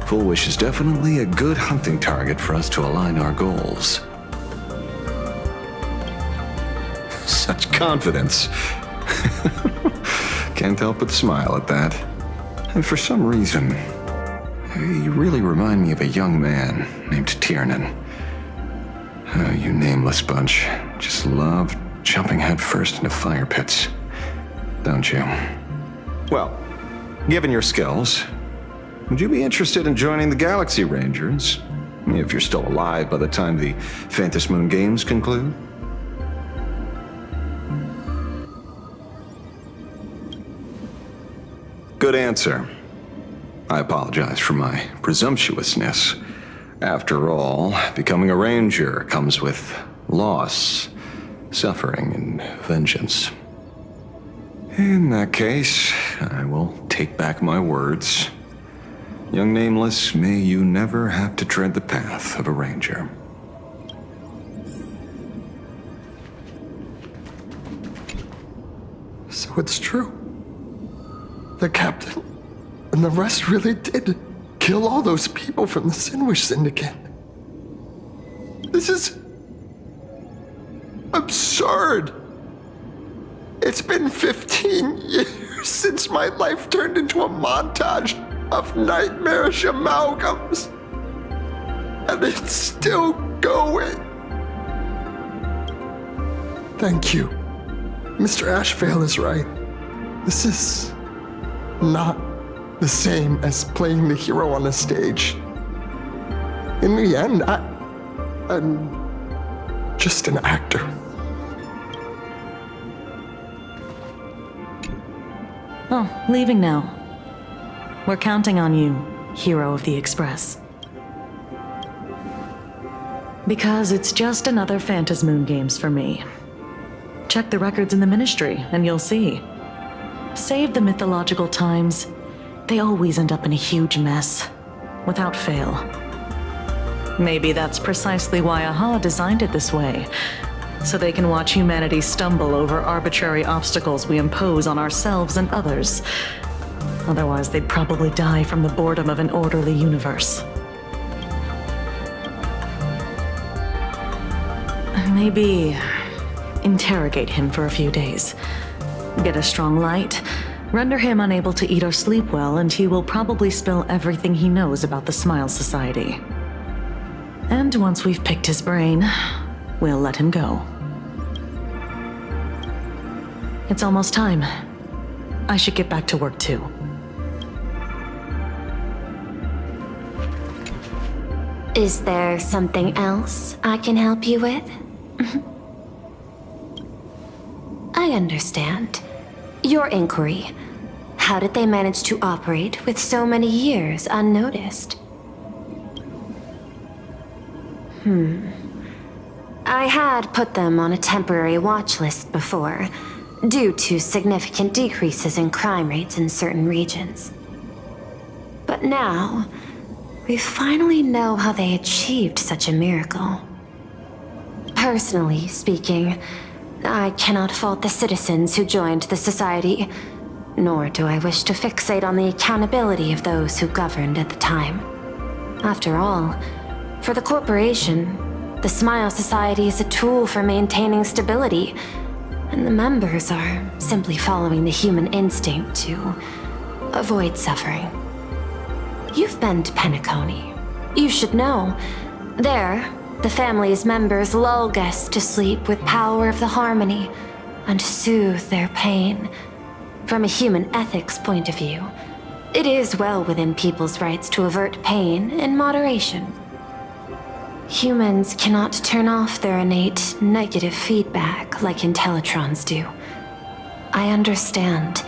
Full Wish is definitely a good hunting target for us to align our goals. Such confidence. Can't help but smile at that. And for some reason, you really remind me of a young man named Tiernan. You nameless bunch just love jumping headfirst into fire pits, don't you? Well, given your skills, would you be interested in joining the Galaxy Rangers? If you're still alive by the time the Phantasm Games conclude? Good answer. I apologize for my presumptuousness. After all, becoming a ranger comes with loss, suffering, and vengeance. In that case, I will take back my words. Young Nameless, may you never have to tread the path of a ranger. So it's true. The captain and the rest really did kill all those people from the Sinwish Syndicate. This is absurd. It's been 15 years since my life turned into a montage of nightmarish amalgams. And it's still going. Thank you. Mr. Ashvale is right. This is not the same as playing the hero on a stage. In the end, I'm just an actor. Oh, leaving now. We're counting on you, hero of the Express. Because it's just another Phantasm Games for me. Check the records in the Ministry, and you'll see. Save the mythological times. They always end up in a huge mess, without fail. Maybe that's precisely why AHA designed it this way, so they can watch humanity stumble over arbitrary obstacles we impose on ourselves and others. Otherwise, they'd probably die from the boredom of an orderly universe. Maybe interrogate him for a few days. Get a strong light, render him unable to eat or sleep well, and he will probably spill everything he knows about the Smile Society. And once we've picked his brain, we'll let him go. It's almost time. I should get back to work too. Is there something else I can help you with? I understand. Your inquiry. How did they manage to operate with so many years unnoticed? I had put them on a temporary watch list before, due to significant decreases in crime rates in certain regions. But now, we finally know how they achieved such a miracle. Personally speaking, I cannot fault the citizens who joined the society. nor do I wish to fixate on the accountability of those who governed at the time. After all, for the corporation, the Smile Society is a tool for maintaining stability, and the members are simply following the human instinct to avoid suffering. You've been to Penacony. You should know. There, the family's members lull guests to sleep with power of the harmony and soothe their pain. From a human ethics point of view, it is well within people's rights to avert pain in moderation. Humans cannot turn off their innate negative feedback like Intellitrons do. I understand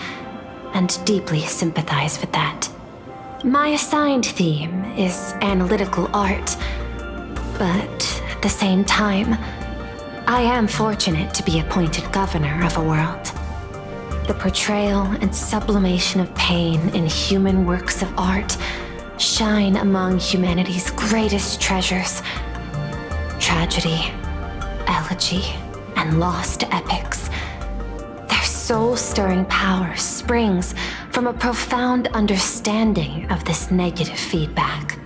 and deeply sympathize with that. My assigned theme is analytical art, but at the same time, I am fortunate to be appointed governor of a world. The portrayal and sublimation of pain in human works of art shine among humanity's greatest treasures. Tragedy, elegy, and lost epics. Their soul-stirring power springs from a profound understanding of this negative feedback.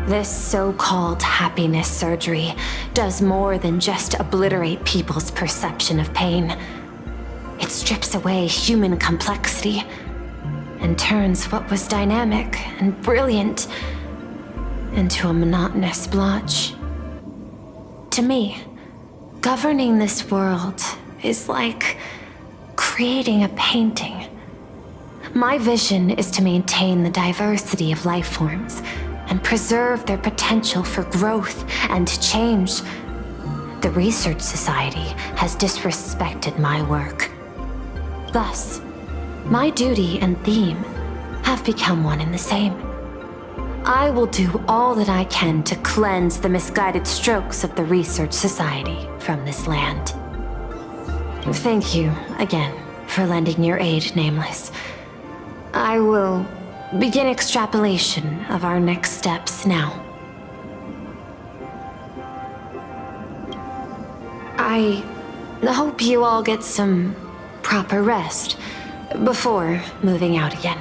This so-called happiness surgery does more than just obliterate people's perception of pain. It strips away human complexity and turns what was dynamic and brilliant into a monotonous blotch. To me, governing this world is like creating a painting. My vision is to maintain the diversity of life forms and preserve their potential for growth and change. The Research Society has disrespected my work. Thus, my duty and theme have become one and the same. I will do all that I can to cleanse the misguided strokes of the Research Society from this land. Thank you again for lending your aid, Nameless. I will begin extrapolation of our next steps now. I hope you all get some proper rest before moving out again.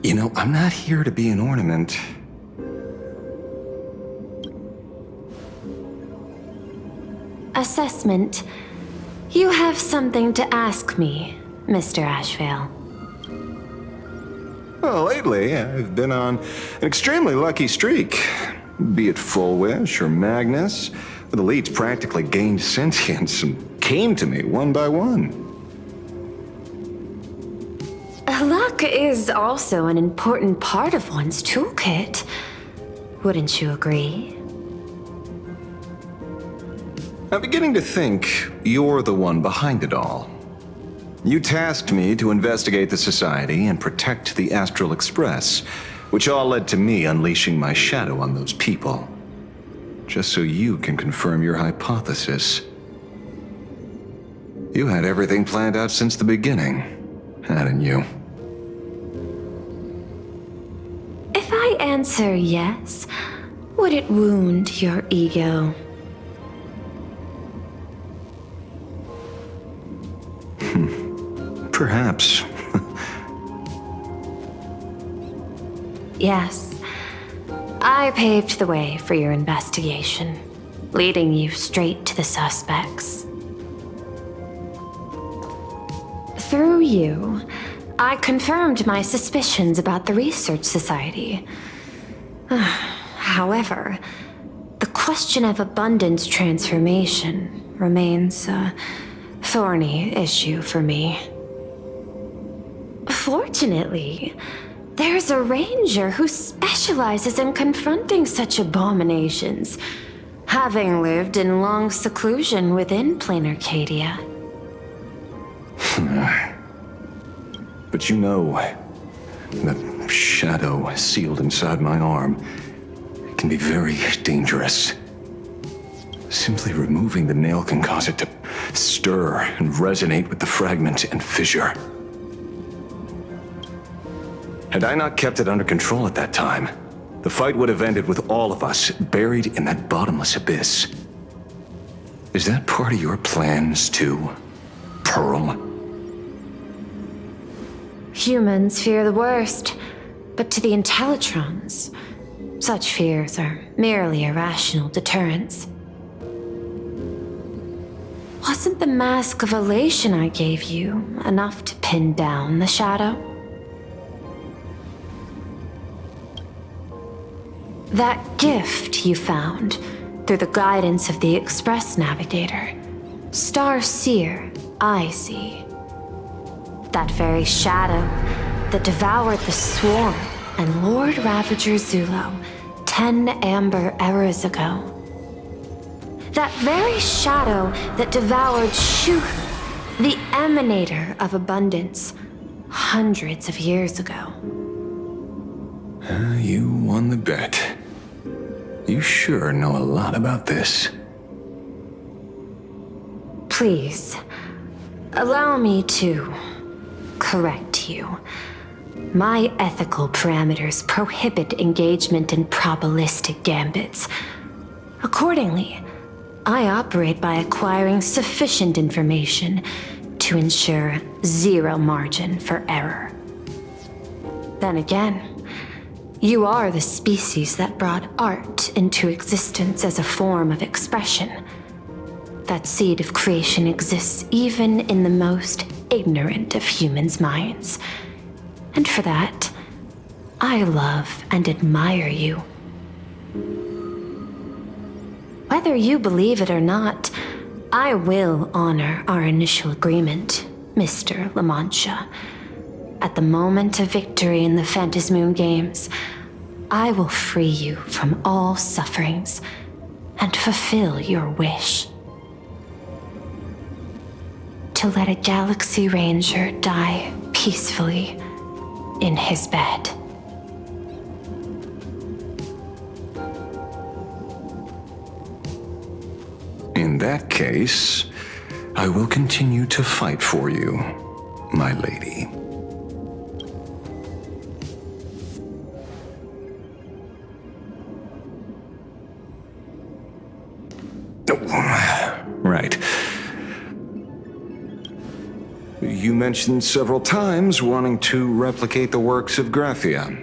You know, I'm not here to be an ornament. Assessment. You have something to ask me, Mr. Ashvale. Well, lately, I've been on an extremely lucky streak. Be it Full Wish or Magnus, the leads practically gained sentience and came to me one by one. Luck is also an important part of one's toolkit. Wouldn't you agree? I'm beginning to think you're the one behind it all. You tasked me to investigate the Society and protect the Astral Express, which all led to me unleashing my shadow on those people. Just so you can confirm your hypothesis. You had everything planned out since the beginning, hadn't you? If I answer yes, would it wound your ego? Perhaps. Yes. I paved the way for your investigation, leading you straight to the suspects. Through you, I confirmed my suspicions about the Research Society. However, the question of abundance transformation remains a thorny issue for me. Fortunately, there's a ranger who specializes in confronting such abominations, having lived in long seclusion within Plain Arcadia. But you know, the shadow sealed inside my arm can be very dangerous. Simply removing the nail can cause it to stir and resonate with the fragment and fissure. Had I not kept it under control at that time, the fight would have ended with all of us buried in that bottomless abyss. Is that part of your plans too, Pearl? Humans fear the worst, but to the Intellitrons, such fears are merely irrational deterrents. Wasn't the mask of elation I gave you enough to pin down the shadow? That gift you found through the guidance of the Express Navigator, Star Seer, I see. That very shadow that devoured the Swarm and Lord Ravager Zulo 10 amber eras ago. That very shadow that devoured Shuhu, the emanator of abundance, hundreds of years ago. You won the bet. You sure know a lot about this. Please, allow me to correct you. My ethical parameters prohibit engagement in probabilistic gambits. Accordingly, I operate by acquiring sufficient information to ensure zero margin for error. Then again, you are the species that brought art into existence as a form of expression. That seed of creation exists even in the most ignorant of humans' minds. And for that, I love and admire you. Whether you believe it or not, I will honor our initial agreement, Mr. La Mancha. At the moment of victory in the Phantasm Games, I will free you from all sufferings and fulfill your wish. To let a Galaxy Ranger die peacefully in his bed. In that case, I will continue to fight for you, my lady. Right. You mentioned several times wanting to replicate the works of Graphia.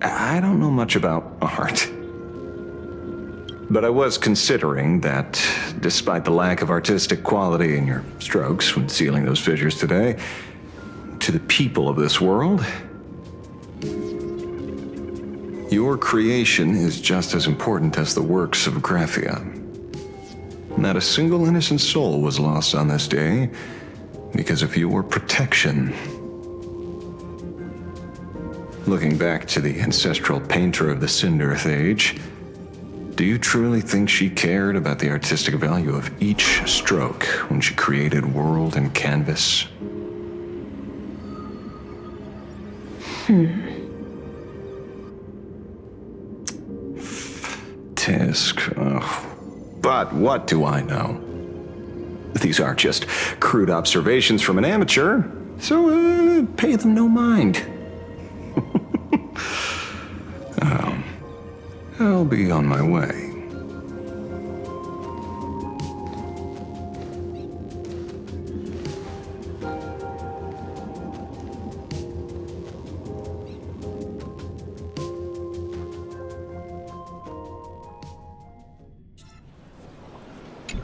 I don't know much about art. But I was considering that, despite the lack of artistic quality in your strokes when sealing those figures today, to the people of this world, your creation is just as important as the works of Graphia. Not a single innocent soul was lost on this day because of your protection. Looking back to the ancestral painter of the Cinderth Age, do you truly think she cared about the artistic value of each stroke when she created world and canvas? Tisk. But what do I know? These are just crude observations from an amateur, so pay them no mind. I'll be on my way.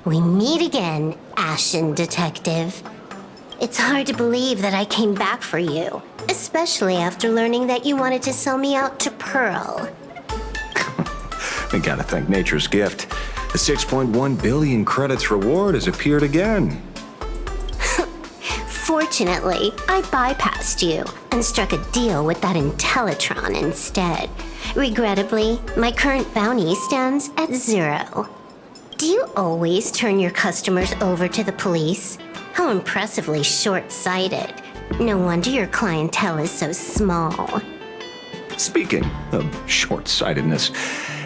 We meet again, Ashen Detective. It's hard to believe that I came back for you, especially after learning that you wanted to sell me out to Pearl. I gotta thank nature's gift. The 6.1 billion credits reward has appeared again. Fortunately, I bypassed you and struck a deal with that Intellitron instead. Regrettably, my current bounty stands at 0. Do you always turn your customers over to the police? How impressively short-sighted. No wonder your clientele is so small. Speaking of short-sightedness,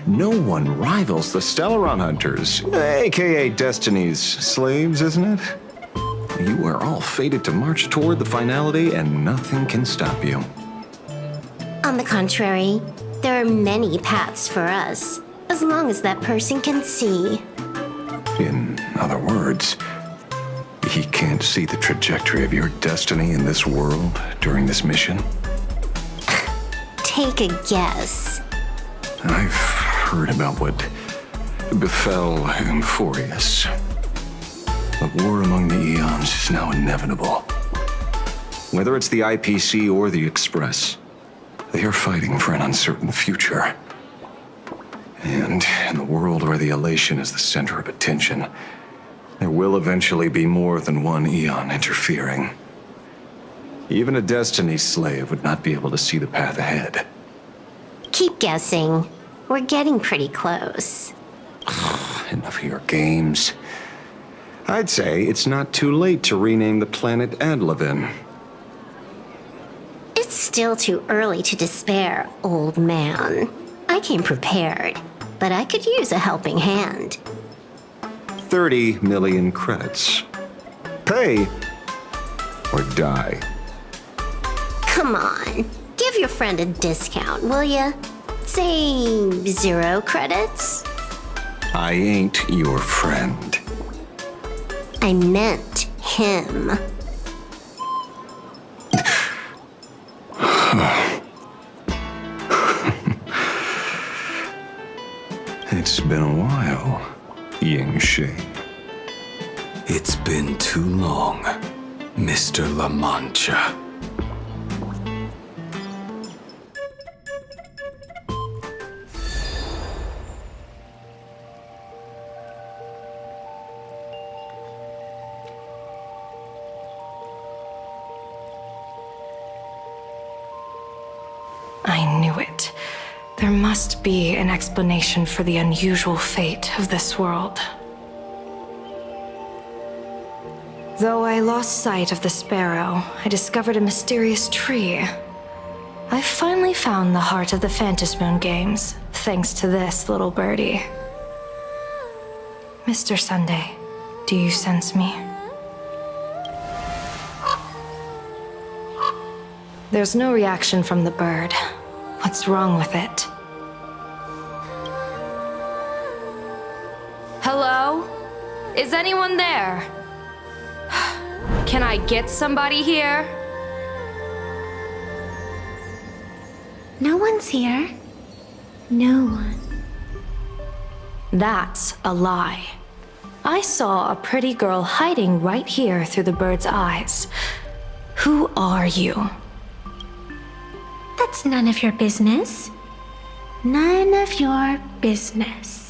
no one rivals the Stellaron Hunters, aka Destiny's slaves, isn't it? You are all fated to march toward the finality and nothing can stop you. On the contrary, there are many paths for us, as long as that person can see. In other words, he can't see the trajectory of your destiny in this world during this mission? Take a guess. I've heard about what befell Euphorius. The war among the eons is now inevitable. Whether it's the IPC or the Express, they are fighting for an uncertain future. And in the world where the elation is the center of attention, there will eventually be more than one eon interfering. Even a Destiny slave would not be able to see the path ahead. Keep guessing. We're getting pretty close. Enough of your games. I'd say it's not too late to rename the planet Adlevin. It's still too early to despair, old man. I came prepared, but I could use a helping hand. 30 million credits. Pay or die. Come on, give your friend a discount, will ya? Say 0 credits? I ain't your friend. I meant him. It's been a while, Ying-Shi. It's been too long, Mr. La Mancha. I knew it. There must be an explanation for the unusual fate of this world. Though I lost sight of the sparrow, I discovered a mysterious tree. I finally found the heart of the Phantasm Games, thanks to this little birdie. Mr. Sunday, do you sense me? There's no reaction from the bird. What's wrong with it? Hello? Is anyone there? Can I get somebody here? No one's here. No one. That's a lie. I saw a pretty girl hiding right here through the bird's eyes. Who are you? That's none of your business. None of your business.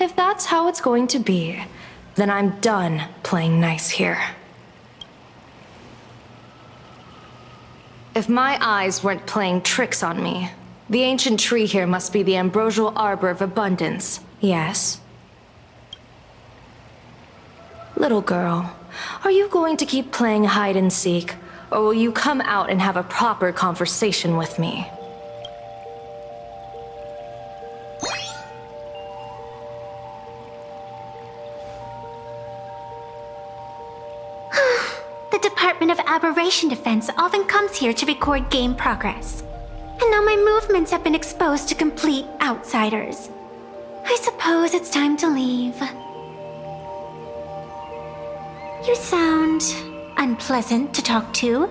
If that's how it's going to be, then I'm done playing nice here. If my eyes weren't playing tricks on me, the ancient tree here must be the ambrosial arbor of abundance, yes? Little girl, are you going to keep playing hide and seek, or will you come out and have a proper conversation with me? The Department of Aberration Defense often comes here to record game progress. And now my movements have been exposed to complete outsiders. I suppose it's time to leave. You sound unpleasant to talk to,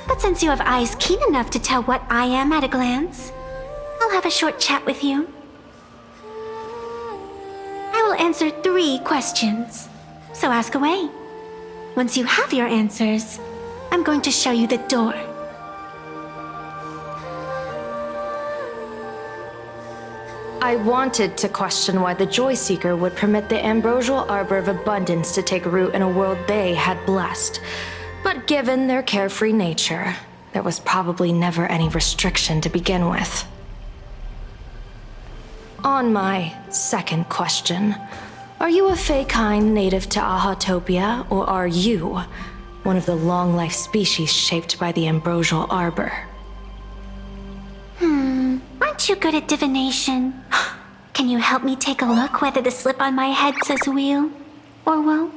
but since you have eyes keen enough to tell what I am at a glance, I'll have a short chat with you. I will answer 3 questions, so ask away. Once you have your answers, I'm going to show you the door. I wanted to question why the Joy Seeker would permit the ambrosial arbor of abundance to take root in a world they had blessed. But given their carefree nature, there was probably never any restriction to begin with. On my second question, are you a Fey-kind native to Ahatopia, or are you one of the long-life species shaped by the ambrosial arbor? Aren't you good at divination? Can you help me take a look whether the slip on my head says wheel? Or woe?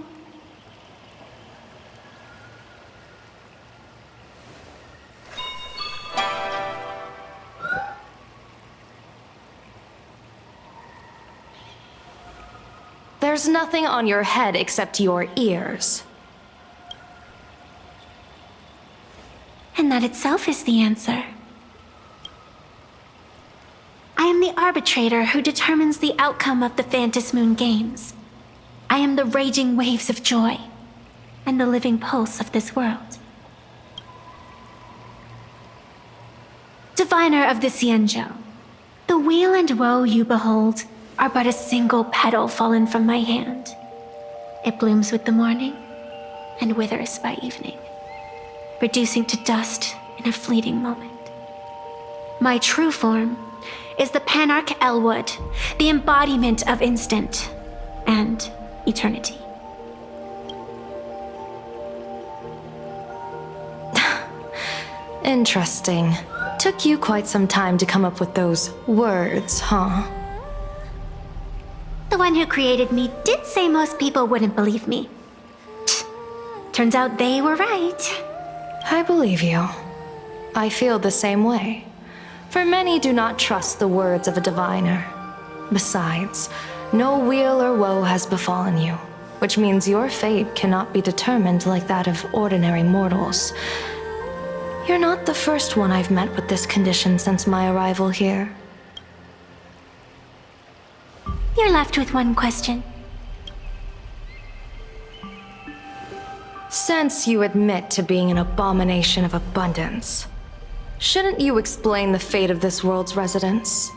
There's nothing on your head except your ears. And that itself is the answer. I am the arbitrator who determines the outcome of the Phantasm Games. I am the raging waves of joy and the living pulse of this world. Diviner of the Xianzhou, the weal and woe you behold are but a single petal fallen from my hand. It blooms with the morning and withers by evening, reducing to dust in a fleeting moment. My true form is the Panarch Elwood, the embodiment of instant and eternity. Interesting. Took you quite some time to come up with those words, huh? The one who created me did say most people wouldn't believe me. Turns out they were right. I believe you. I feel the same way. For many do not trust the words of a diviner. Besides, no weal or woe has befallen you, which means your fate cannot be determined like that of ordinary mortals. You're not the first one I've met with this condition since my arrival here. You're left with one question. Since you admit to being an abomination of abundance, shouldn't you explain the fate of this world's residents?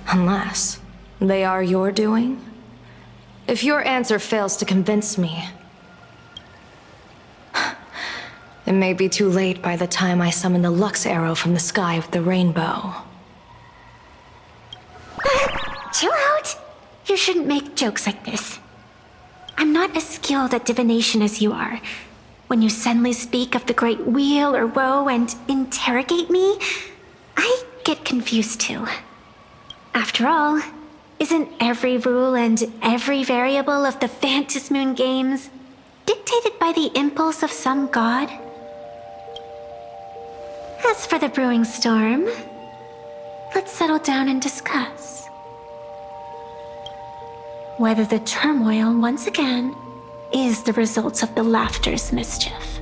Unless they are your doing? If your answer fails to convince me, it may be too late by the time I summon the Lux Arrow from the sky with the rainbow. Chill out! You shouldn't make jokes like this. I'm not as skilled at divination as you are. When you suddenly speak of the great weal or woe and interrogate me, I get confused too. After all, isn't every rule and every variable of the Phantasm Games dictated by the impulse of some god? As for the brewing storm, let's settle down and discuss whether the turmoil once again is the result of the laughter's mischief.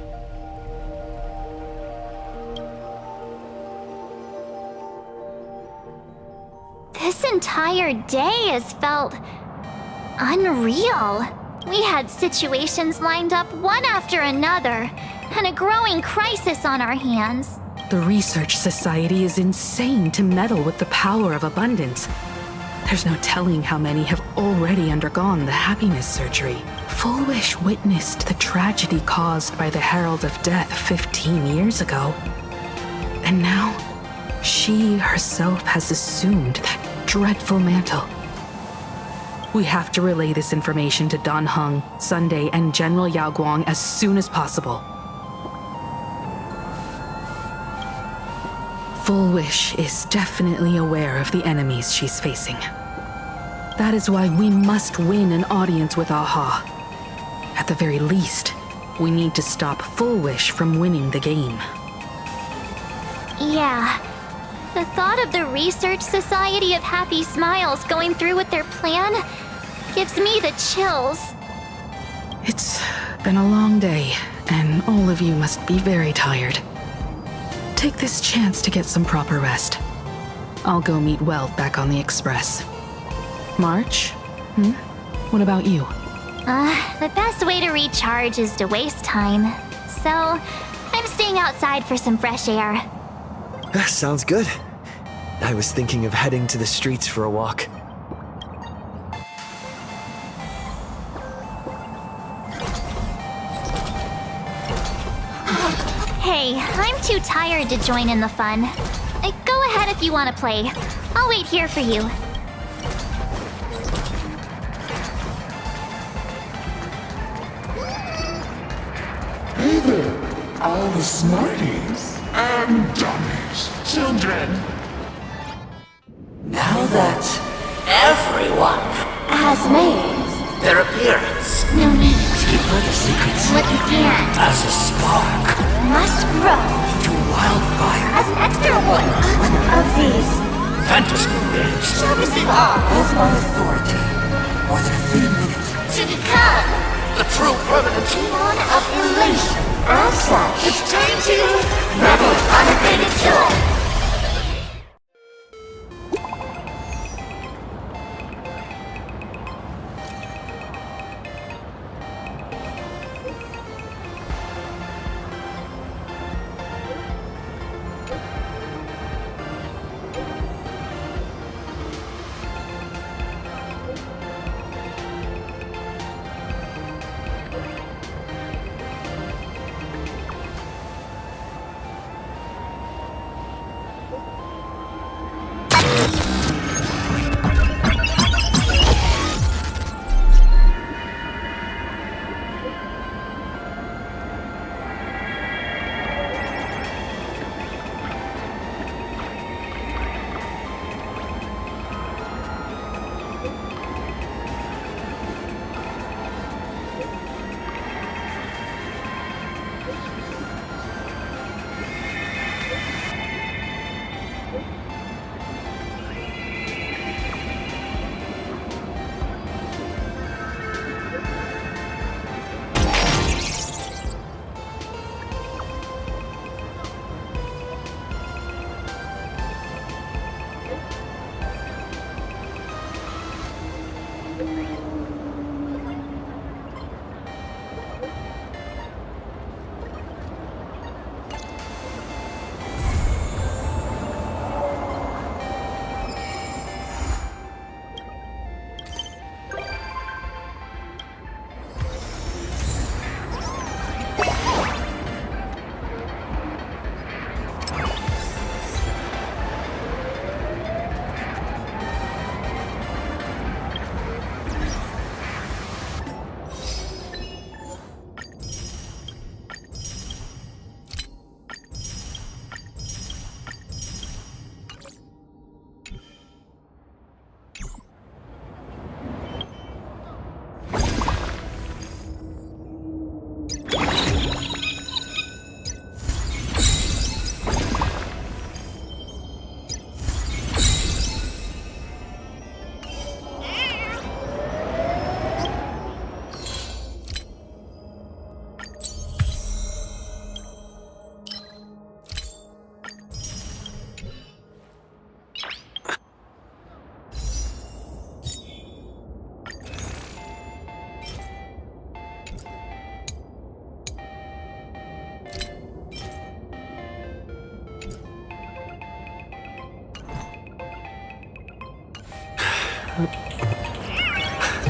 This entire day has felt unreal. We had situations lined up one after another, and a growing crisis on our hands. The Research Society is insane to meddle with the power of abundance. There's no telling how many have already undergone the happiness surgery. Full Wish witnessed the tragedy caused by the Herald of Death 15 years ago. And now, she herself has assumed that dreadful mantle. We have to relay this information to Dan Heng, Sunday, and General Yao Guang as soon as possible. Full Wish is definitely aware of the enemies she's facing. That is why we must win an audience with Aha. At the very least, we need to stop Full Wish from winning the game. Yeah. The thought of the Research Society of Happy Smiles going through with their plan gives me the chills. It's been a long day, and all of you must be very tired. Take this chance to get some proper rest. I'll go meet Weld back on the Express. March? What about you? The best way to recharge is to waste time. So, I'm staying outside for some fresh air. Sounds good. I was thinking of heading to the streets for a walk. Hey, I'm too tired to join in the fun. Go ahead if you want to play. I'll wait here for you. Hey there, all the smarties and dummies, children. Now that everyone Has made their appearance, no need to keep further secrets what you can as a spark must grow into wildfire. as an extra one of these Phantasm Game. Servicing art as my authority. More than 3 minutes. To become The true permanent one of elation. As such, It's time to revel in unabated joy.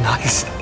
Nice.